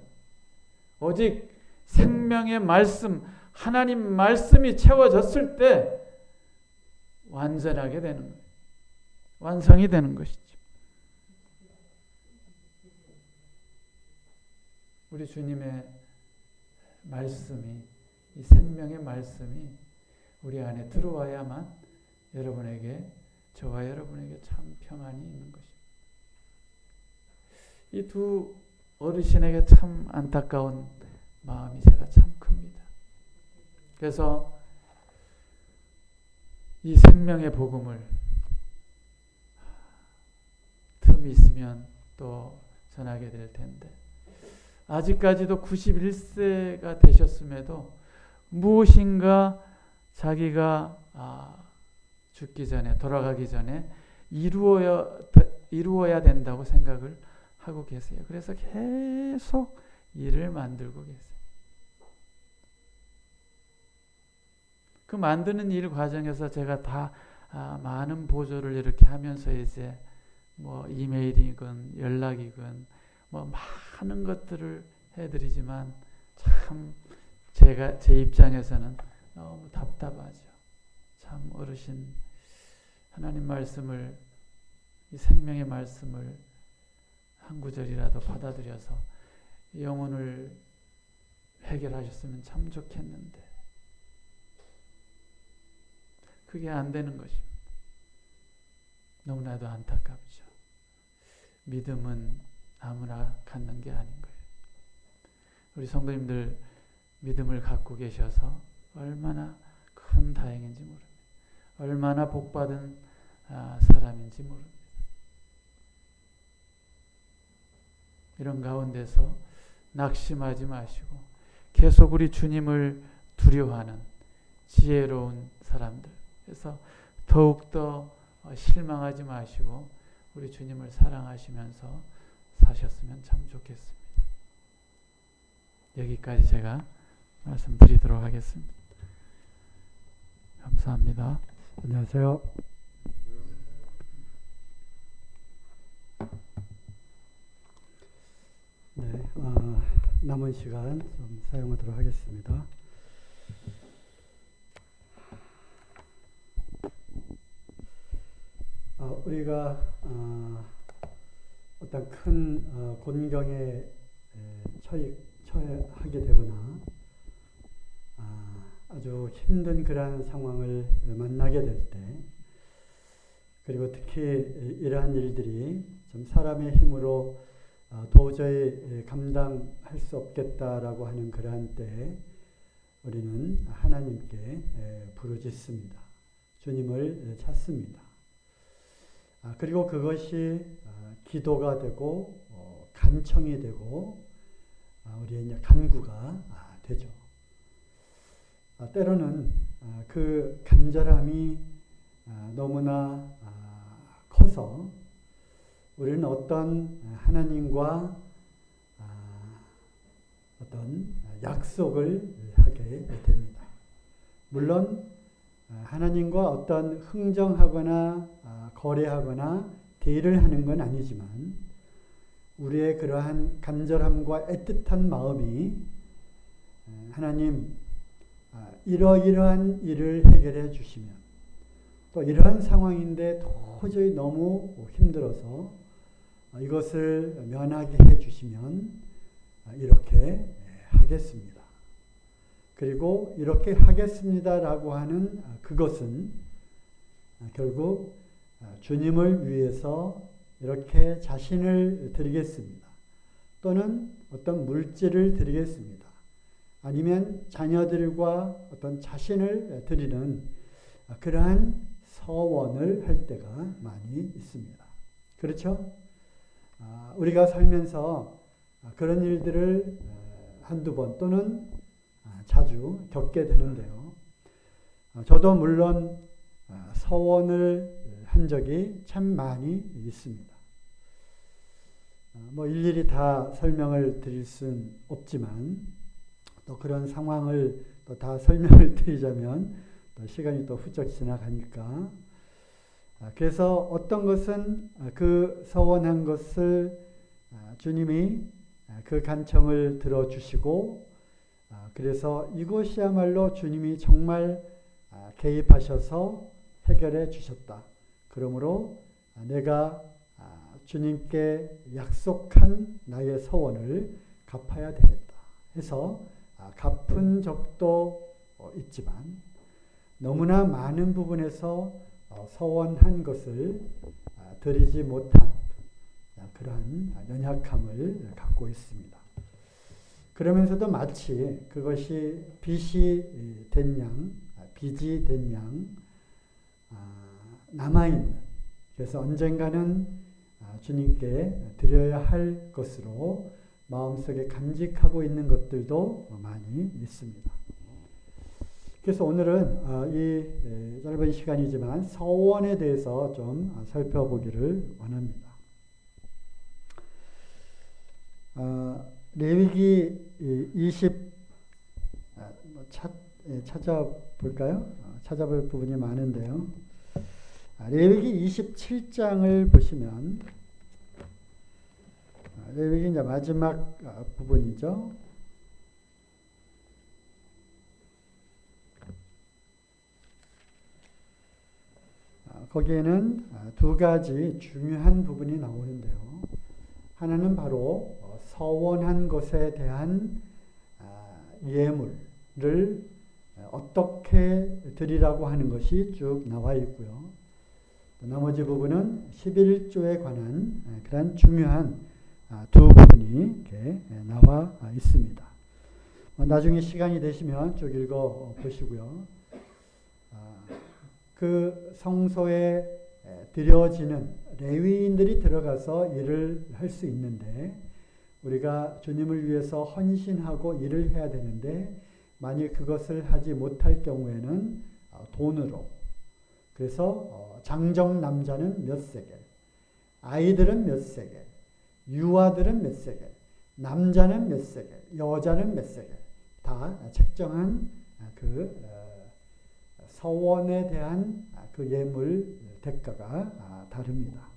오직 생명의 말씀, 하나님 말씀이 채워졌을 때 완전하게 되는 거예요. 완성이 되는 것이죠. 우리 주님의 말씀이, 이 생명의 말씀이 우리 안에 들어와야만 여러분에게, 저와 여러분에게 참 평안이 있는 것입니다. 이 두 어르신에게 참 안타까운 마음이 제가 참 큽니다. 그래서 이 생명의 복음을 틈이 있으면 또 전하게 될 텐데, 아직까지도 91세가 되셨음에도 무엇인가 자기가 죽기 전에, 돌아가기 전에 이루어야 된다고 생각을 하고 계세요. 그래서 계속 일을 만들고 계세요. 그 만드는 일 과정에서 제가 다 많은 보조를 이렇게 하면서 이제 뭐 이메일이건 연락이건 뭐 많은 것들을 해드리지만 참 제 입장에서는 너무 답답하죠. 참 어르신 하나님 말씀을, 이 생명의 말씀을 한 구절이라도 받아들여서 영혼을 해결하셨으면 참 좋겠는데 그게 안 되는 것입니다. 너무나도 안타깝죠. 믿음은 아무나 갖는 게 아닌 거예요. 우리 성도님들 믿음을 갖고 계셔서 얼마나 큰 다행인지 모릅니다. 얼마나 복받은 사람인지 모릅니다. 이런 가운데서 낙심하지 마시고 계속 우리 주님을 두려워하는 지혜로운 사람들, 그래서 더욱더 실망하지 마시고 우리 주님을 사랑하시면서 사셨으면 참 좋겠습니다. 여기까지 제가 말씀드리도록 하겠습니다. 감사합니다. 안녕하세요. 네, 남은 시간 좀 사용하도록 하겠습니다. 우리가 어떤 큰 곤경에 처하게 되거나 아주 힘든 그러한 상황을 만나게 될 때, 그리고 특히 이러한 일들이 좀 사람의 힘으로 도저히 감당할 수 없겠다라고 하는 그러한 때에 우리는 하나님께 부르짖습니다. 주님을 찾습니다. 그리고 그것이 기도가 되고 간청이 되고 우리의 이제 간구가 되죠. 때로는 그 간절함이 너무나 커서 우리는 어떤 하나님과 어떤 약속을 하게 됩니다. 물론 하나님과 어떤 흥정하거나 거래하거나 딜을 하는 건 아니지만 우리의 그러한 간절함과 애틋한 마음이 하나님 이러이러한 일을 해결해 주시면, 또 이러한 상황인데 도저히 너무 힘들어서 이것을 면하게 해주시면 이렇게 하겠습니다. 그리고 이렇게 하겠습니다라고 하는 그것은 결국 주님을 위해서 이렇게 자신을 드리겠습니다. 또는 어떤 물질을 드리겠습니다. 아니면 자녀들과 어떤 자신을 드리는 그러한 서원을 할 때가 많이 있습니다. 그렇죠? 우리가 살면서 그런 일들을 한두 번 또는 자주 겪게 되는데요. 저도 물론 서원을 한 적이 참 많이 있습니다. 일일이 다 설명을 드릴 순 없지만 또 그런 상황을 또 다 설명을 드리자면 또 시간이 또 훌쩍 지나가니까 그래서 어떤 것은 그 서원한 것을 주님이 그 간청을 들어주시고 그래서 이것이야말로 주님이 정말 개입하셔서 해결해 주셨다. 그러므로 내가 주님께 약속한 나의 서원을 갚아야 되겠다 해서 갚은 적도 있지만 너무나 많은 부분에서 서원한 것을 드리지 못한 그러한 연약함을 갖고 있습니다. 그러면서도 마치 그것이 빚이 된 양 남아있는, 그래서 언젠가는 주님께 드려야 할 것으로 마음속에 간직하고 있는 것들도 많이 있습니다. 그래서 오늘은 이 짧은 시간이지만 서원에 대해서 좀 살펴보기를 원합니다. 레위기 20 찾아볼까요? 찾아볼 부분이 많은데요. 레위기 27장을 보시면 레위기 이제 마지막 부분이죠. 거기에는 두 가지 중요한 부분이 나오는데요. 하나는 바로 서원한 것에 대한 예물을 어떻게 드리라고 하는 것이 쭉 나와 있고요. 나머지 부분은 11조에 관한 그런 중요한 두 부분이 이렇게 나와 있습니다. 나중에 시간이 되시면 쭉 읽어 보시고요. 그 성소에 드려지는 레위인들이 들어가서 일을 할 수 있는데 우리가 주님을 위해서 헌신하고 일을 해야 되는데 만일 그것을 하지 못할 경우에는 돈으로, 그래서 장정 남자는 몇 세겔, 아이들은 몇 세겔, 유아들은 몇 세겔, 남자는 몇 세겔, 여자는 몇 세겔, 다 책정한 그 서원에 대한 그 예물 대가가 다릅니다.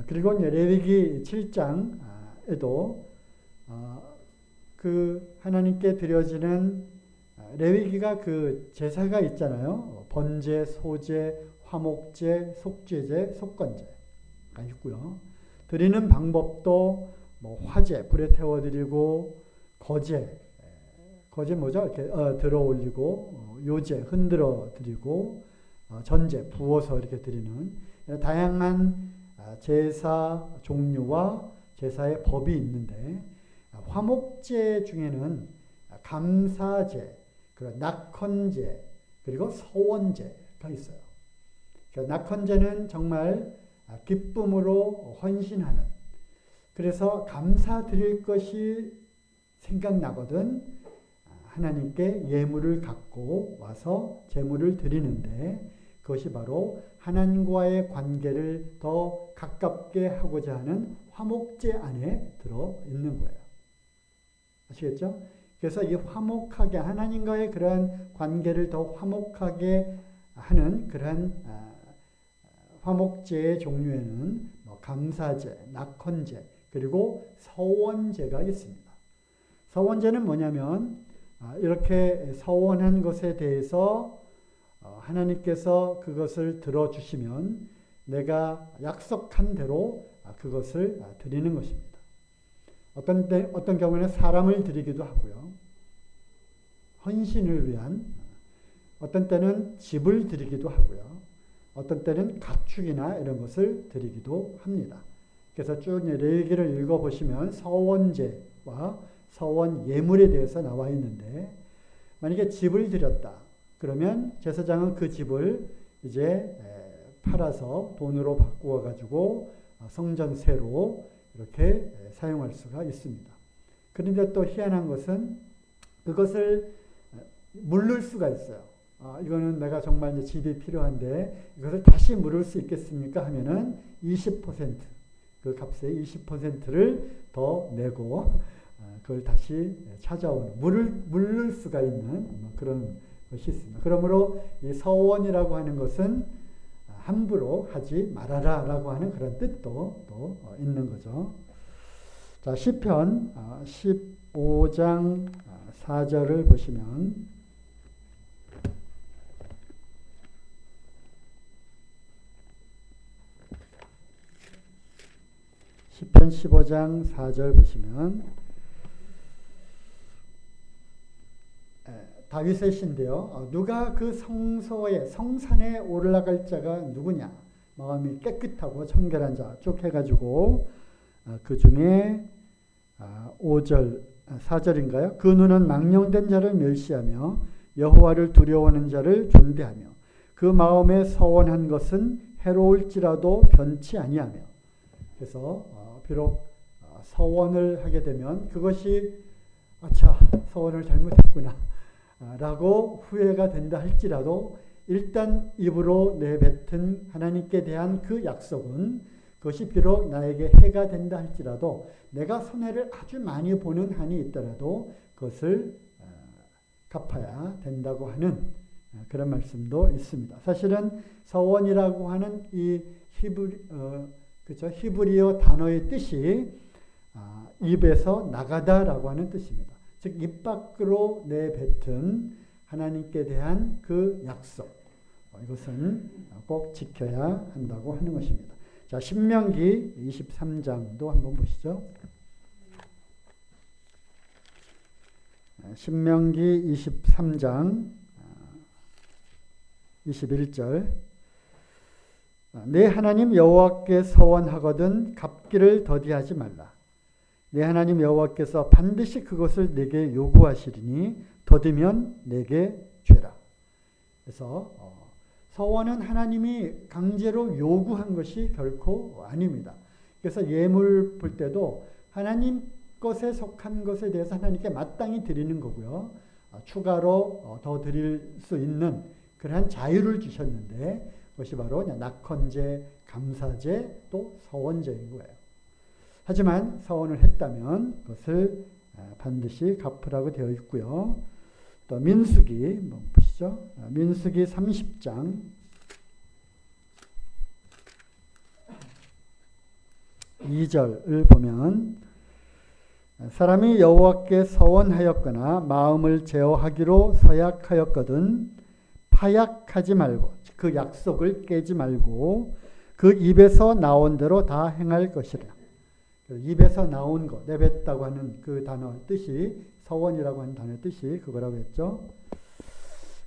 그리고 레위기 7장에도 그 하나님께 드려지는 레위기가 그 제사가 있잖아요. 번제, 소제, 화목제, 속죄제, 속건제가 있고요. 드리는 방법도 화제, 불에 태워 드리고, 거제 뭐죠? 이렇게 들어 올리고, 요제 흔들어 드리고, 전제 부어서 이렇게 드리는 다양한 제사 종류와 제사의 법이 있는데 화목제 중에는 감사제, 그리고 낙헌제, 그리고 서원제가 있어요. 그러니까 낙헌제는 정말 기쁨으로 헌신하는, 그래서 감사드릴 것이 생각나거든 하나님께 예물을 갖고 와서 제물을 드리는데 그것이 바로 하나님과의 관계를 더 가깝게 하고자 하는 화목제 안에 들어 있는 거예요. 아시겠죠? 그래서 이 화목하게 하나님과의 그러한 관계를 더 화목하게 하는 그러한 화목제의 종류에는 감사제, 낙헌제, 그리고 서원제가 있습니다. 서원제는 뭐냐면 이렇게 서원한 것에 대해서 하나님께서 그것을 들어주시면 내가 약속한 대로 그것을 드리는 것입니다. 어떤 경우에는 사람을 드리기도 하고요. 헌신을 위한, 어떤 때는 집을 드리기도 하고요. 어떤 때는 가축이나 이런 것을 드리기도 합니다. 그래서 쭉 레위기를 읽어보시면 서원제와 서원 예물에 대해서 나와 있는데, 만약에 집을 드렸다 그러면 제사장은 그 집을 이제 팔아서 돈으로 바꾸어 가지고 성전세로 이렇게 사용할 수가 있습니다. 그런데 또 희한한 것은 그것을 물를 수가 있어요. 이거는 내가 정말 이제 집이 필요한데 이것을 다시 물을 수 있겠습니까? 하면은 20%, 그 값의 20%를 더 내고 그걸 다시 찾아오는, 물을 수가 있는 그런 것이 있습니다. 그러므로 이 서원이라고 하는 것은 함부로 하지 말아라 라고 하는 그런 뜻도 또 있는 거죠. 자, 시편 15장 4절을 보시면 시편 15장 4절 보시면 다윗의 시인데요. 누가 그 성소에 성산에 올라갈 자가 누구냐? 마음이 깨끗하고 청결한 자 쭉 해가지고 그 중에 5절 4절인가요? 그 눈은 망령된 자를 멸시하며 여호와를 두려워하는 자를 존대하며 그 마음에 서원한 것은 해로울지라도 변치 아니하며. 그래서 비록 서원을 하게 되면 그것이 아차 서원을 잘못했구나 라고 후회가 된다 할지라도 일단 입으로 내뱉은 하나님께 대한 그 약속은 그것이 비록 나에게 해가 된다 할지라도 내가 손해를 아주 많이 보는 한이 있더라도 그것을 갚아야 된다고 하는 그런 말씀도 있습니다. 사실은 서원이라고 하는 이 히브리어 단어의 뜻이 입에서 나가다라고 하는 뜻입니다. 즉 입 밖으로 내뱉은 하나님께 대한 그 약속, 이것은 꼭 지켜야 한다고 하는 것입니다. 자, 신명기 23장도 한번 보시죠. 신명기 23장 21절 내 하나님 여호와께 서원하거든 갚기를 더디하지 말라. 내 하나님 여호와께서 반드시 그것을 내게 요구하시리니 더디면 내게 죄라. 그래서 서원은 하나님이 강제로 요구한 것이 결코 아닙니다. 그래서 예물 볼 때도 하나님 것에 속한 것에 대해서 하나님께 마땅히 드리는 거고요. 추가로 더 드릴 수 있는 그러한 자유를 주셨는데 그것이 바로 낙헌제, 감사제, 또 서원제인 거예요. 하지만 서원을 했다면 그것을 반드시 갚으라고 되어 있고요. 또 민수기 한번 보시죠. 민수기 30장 2절을 보면 사람이 여호와께 서원하였거나 마음을 제어하기로 서약하였거든 파약하지 말고 그 약속을 깨지 말고 그 입에서 나온 대로 다 행할 것이라. 입에서 나온 것, 내뱉다고 하는 그 단어 뜻이 서원이라고 하는 단어 뜻이 그거라고 했죠.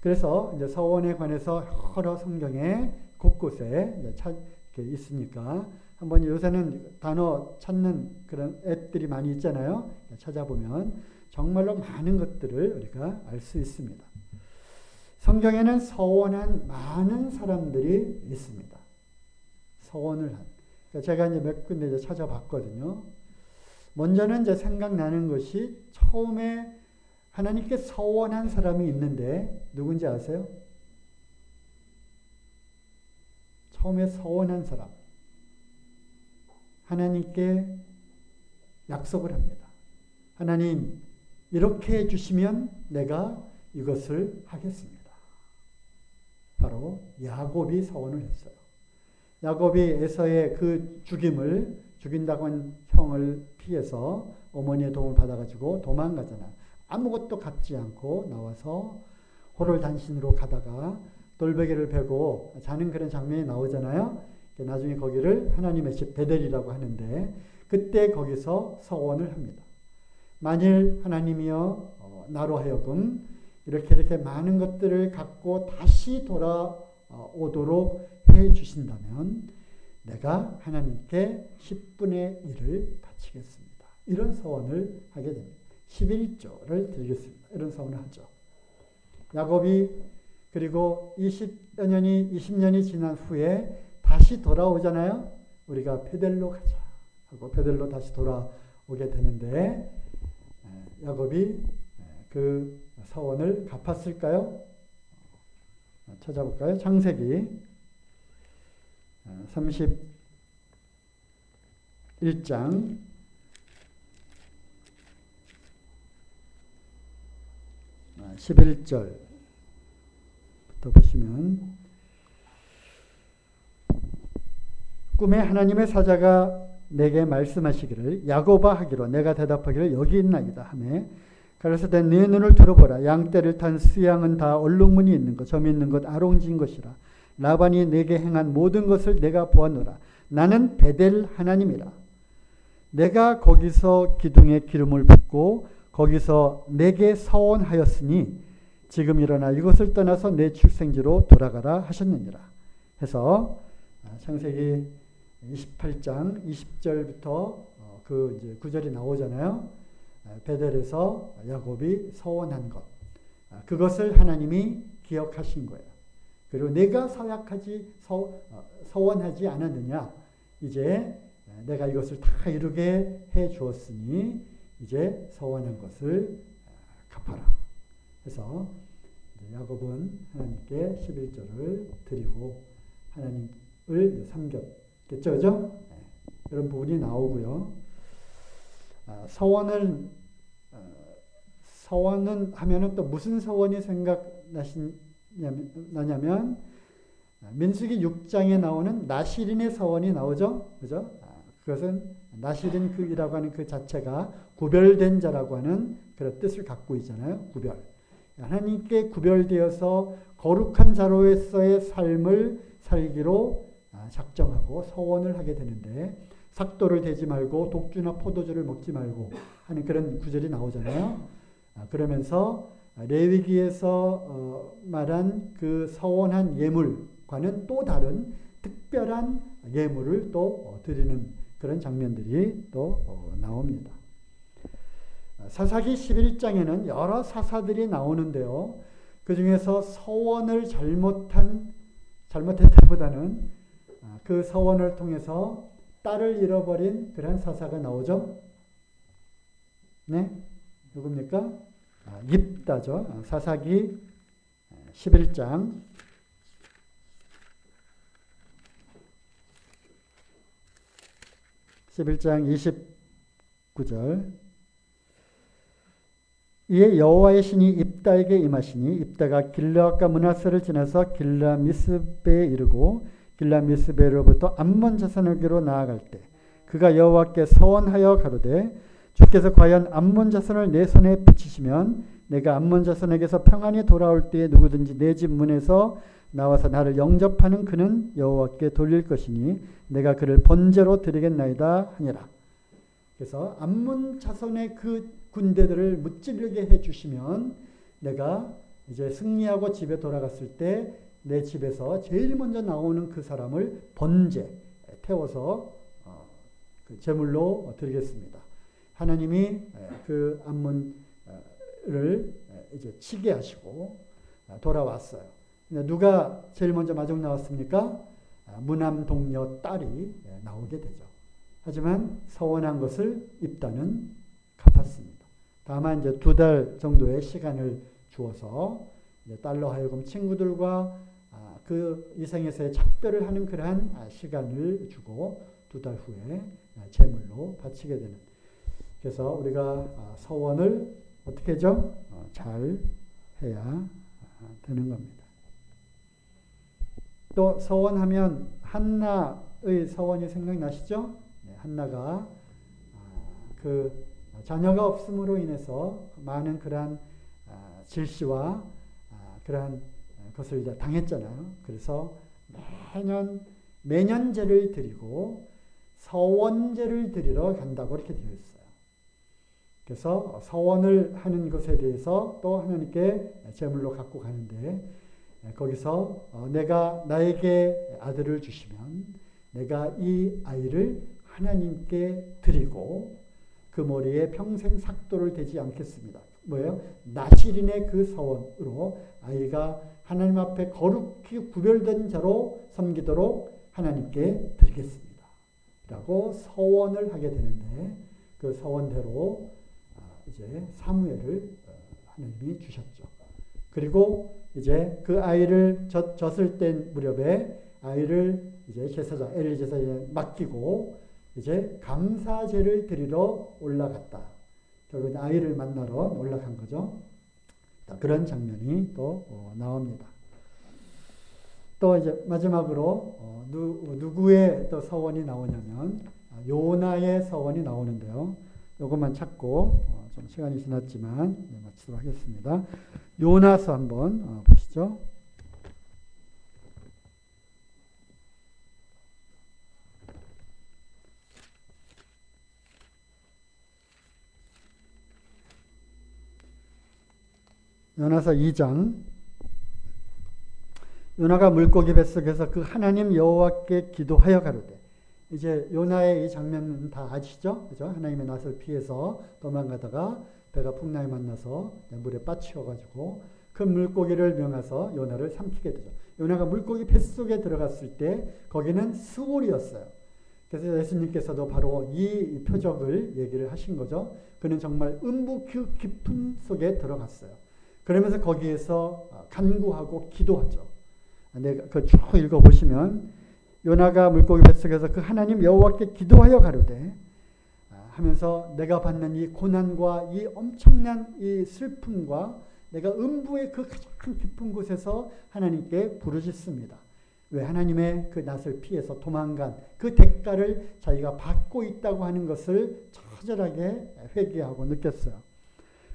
그래서 이제 서원에 관해서 여러 성경에 곳곳에 이제 있으니까 한번 요새는 단어 찾는 그런 앱들이 많이 있잖아요. 찾아보면 정말로 많은 것들을 우리가 알 수 있습니다. 성경에는 서원한 많은 사람들이 있습니다. 서원을 한. 제가 이제 몇 군데 이제 찾아봤거든요. 먼저는 이제 생각나는 것이 처음에 하나님께 서원한 사람이 있는데 누군지 아세요? 처음에 서원한 사람. 하나님께 약속을 합니다. 하나님, 이렇게 해주시면 내가 이것을 하겠습니다. 바로 야곱이 서원을 했어요. 야곱이 에서의 그 죽인다고 한 형을 피해서 어머니의 도움을 받아가지고 도망가잖아. 아무것도 갖지 않고 나와서 호롤단신으로 가다가 돌베개를 베고 자는 그런 장면이 나오잖아요. 나중에 거기를 하나님의 집 베델이라고 하는데 그때 거기서 서원을 합니다. 만일 하나님이여 나로 하여금 이렇게 많은 것들을 갖고 다시 돌아오도록 해 주신다면 내가 하나님께 10분의 1을 바치겠습니다. 이런 서원을 하게 됩니다. 11조를 드리겠습니다. 이런 서원을 하죠. 야곱이 그리고 20년이 지난 후에 다시 돌아오잖아요. 우리가 베델로 가자 하고 베델로 다시 돌아오게 되는데 야곱이 그 서원을 갚았을까요? 찾아볼까요? 창세기 31장 11절부터 보시면 꿈에 하나님의 사자가 내게 말씀하시기를 야곱아 하기로 내가 대답하기를 여기 있나이다 하매 가로사대 네 눈을 들어보라 양떼를 탄 수양은 다 얼룩무늬 있는 것 점이 있는 것 아롱진 것이라 라반이 내게 행한 모든 것을 내가 보았노라 나는 베델 하나님이라 내가 거기서 기둥에 기름을 붓고 거기서 내게 서원하였으니 지금 일어나 이것을 떠나서 내 출생지로 돌아가라 하셨느니라 해서 창세기 28장 20절부터 그 이제 구절이 나오잖아요. 베델에서 야곱이 서원한 것, 그것을 하나님이 기억하신 거예요. 그리고 내가 서원하지 않았느냐? 이제 내가 이것을 다 이루게 해 주었으니 이제 서원한 것을 갚아라. 해서 야곱은 하나님께 11조를 드리고 하나님을 섬겼겠죠, 그죠? 이런 부분이 나오고요. 서원은 하면은 또 무슨 서원이 생각나냐면 민수기 6장에 나오는 나실인의 서원이 나오죠, 그죠? 그것은 나실인이라고 하는 그 자체가 구별된 자라고 하는 그런 뜻을 갖고 있잖아요. 구별. 하나님께 구별되어서 거룩한 자로서의 삶을 살기로 작정하고 서원을 하게 되는데 삭도를 대지 말고 독주나 포도주를 먹지 말고 하는 그런 구절이 나오잖아요. 그러면서 레위기에서 말한 그 서원한 예물과는 또 다른 특별한 예물을 또 드리는 그런 장면들이 또 나옵니다. 사사기 11장에는 여러 사사들이 나오는데요. 그 중에서 서원을 잘못했다보다는 그 서원을 통해서 딸을 잃어버린 그런 사사가 나오죠. 네? 누굽니까? 입다죠. 사사기 11장 29절 이에 여호와의 신이 입다에게 임하시니 입다가 길르앗과 므낫세를 지나서 길라미스베에 이르고 길라미스베로부터 암몬 자손에게로 나아갈 때 그가 여호와께 서원하여 가로되 주께서 과연 암몬 자손을 내 손에 붙이시면 내가 암몬 자손에게서 평안히 돌아올 때에 누구든지 내 집 문에서 나와서 나를 영접하는 그는 여호와께 돌릴 것이니 내가 그를 번제로 드리겠나이다 하니라. 그래서 암몬 자손의 그 군대들을 무찌르게 해주시면 내가 이제 승리하고 집에 돌아갔을 때 내 집에서 제일 먼저 나오는 그 사람을 번제 태워서 그 제물로 드리겠습니다. 하나님이 그 암몬을 이제 치게 하시고 돌아왔어요. 누가 제일 먼저 마중 나왔습니까? 무남 동료 딸이 나오게 되죠. 하지만 서원한 것을 입다는 갚았습니다. 다만 이제 2달 정도의 시간을 주어서 딸로 하여금 친구들과 그 이생에서의 작별을 하는 그러한 시간을 주고 2달 후에 제물로 바치게 되는. 그래서 우리가 서원을 어떻게 하죠? 잘 해야 되는 겁니다. 또 서원하면 한나의 서원이 생각나시죠? 한나가 그 자녀가 없음으로 인해서 많은 그러한 질시와 그러한 것을 이제 당했잖아요. 그래서 매년 매년제를 드리고 서원제를 드리러 간다고 이렇게 되어 있어요. 그래서 서원을 하는 것에 대해서 또 하나님께 제물로 갖고 가는데 거기서 내가 나에게 아들을 주시면 내가 이 아이를 하나님께 드리고 그 머리에 평생 삭도를 대지 않겠습니다. 뭐예요? 나실인의 그 서원으로 아이가 하나님 앞에 거룩히 구별된 자로 섬기도록 하나님께 드리겠습니다. 라고 서원을 하게 되는데 그 서원대로 이제 사무엘을 하나님이 주셨죠. 그리고 이제 그 아이를 젖을 땐 무렵에 아이를 이제 제사장 엘리 제사장에 맡기고 이제 감사제를 드리러 올라갔다. 결국 아이를 만나러 올라간 거죠. 그런 장면이 또 나옵니다. 또 이제 마지막으로 누구의 또 서원이 나오냐면 요나의 서원이 나오는데요. 이것만 찾고 좀 시간이 지났지만 마치도록 하겠습니다. 요나서 한번 보시죠. 요나서 2장. 요나가 물고기 뱃속에서 그 하나님 여호와께 기도하여 가로되. 이제 요나의 이 장면은 다 아시죠? 그죠? 하나님의 낯을 피해서 도망가다가 배가 풍랑에 만나서 물에 빠치워가지고 그 물고기를 명하서 요나를 삼키게 되죠. 요나가 물고기 뱃속에 들어갔을 때 거기는 스올이었어요. 그래서 예수님께서도 바로 이 표적을 얘기를 하신 거죠. 그는 정말 음부 깊음 속에 들어갔어요. 그러면서 거기에서 간구하고 기도하죠. 내가 그 쭉 읽어보시면 요나가 물고기 뱃속에서 그 하나님 여호와께 기도하여 가로되 하면서 내가 받는 이 고난과 이 엄청난 이 슬픔과 내가 음부의 그 가장 깊은 곳에서 하나님께 부르짖습니다. 왜 하나님의 그 낯을 피해서 도망간 그 대가를 자기가 받고 있다고 하는 것을 처절하게 회개하고 느꼈어요.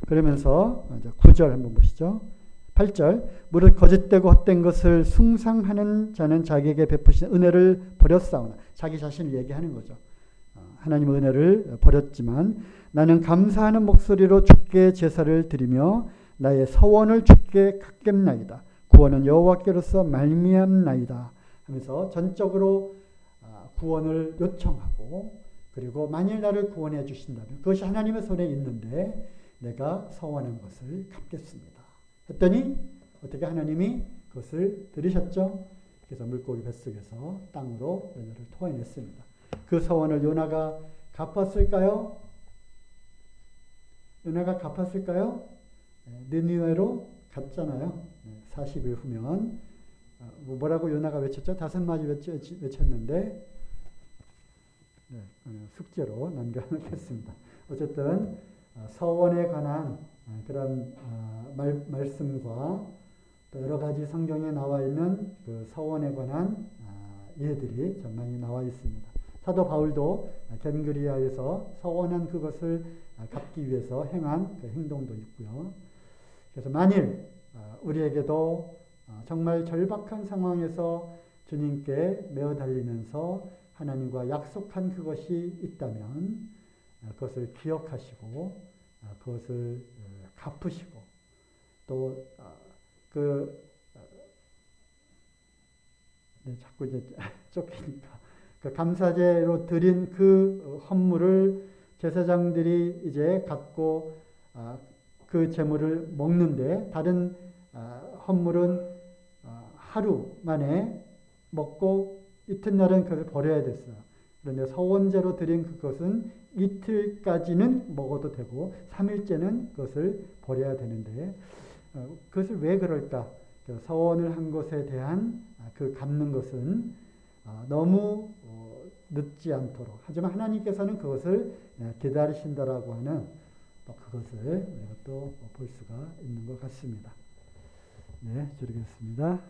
그러면서 9절 한번 보시죠. 8절 무릇 거짓되고 헛된 것을 숭상하는 자는 자기에게 베푸신 은혜를 버렸사오나 자기 자신을 얘기하는 거죠. 하나님의 은혜를 버렸지만 나는 감사하는 목소리로 주께 제사를 드리며 나의 서원을 주께 갚겠나이다. 구원은 여호와께로서 말미암나이다 하면서 전적으로 구원을 요청하고 그리고 만일 나를 구원해 주신다면 그것이 하나님의 손에 있는데 내가 서원한 것을 갚겠습니다. 했더니 어떻게 하나님이 그것을 들으셨죠? 그래서 물고기 뱃속에서 땅으로 요나를 토해냈습니다. 그 서원을 요나가 갚았을까요? 요나가 갚았을까요? 느니웨로 갔잖아요. 40일 후면 뭐라고 요나가 외쳤죠? 5마디 외쳤는데 숙제로 남겨놓겠습니다. 어쨌든 서원에 관한 그런 말씀과 또 여러 가지 성경에 나와 있는 그 서원에 관한 예들이 좀 많이 나와 있습니다. 사도 바울도 겐그리아에서 서원한 그것을 갚기 위해서 행한 그 행동도 있고요. 그래서 만일 우리에게도 정말 절박한 상황에서 주님께 메어 달리면서 하나님과 약속한 그것이 있다면 그것을 기억하시고 그것을 갚으시고 또 자꾸 이제 쫓기니까 그 감사제로 드린 그 헌물을 제사장들이 이제 갖고 그 제물을 먹는데 다른 헌물은 하루 만에 먹고 이튿날은 그걸 버려야 됐어요. 그런데 서원제로 드린 그것은 이틀까지는 먹어도 되고 3일째는 그것을 버려야 되는데 그것을 왜 그럴까? 서원을 한 것에 대한 그 갚는 것은 너무 늦지 않도록 하지만 하나님께서는 그것을 기다리신다라고 하는 그것을 우리가 또 볼 수가 있는 것 같습니다. 네, 드리겠습니다.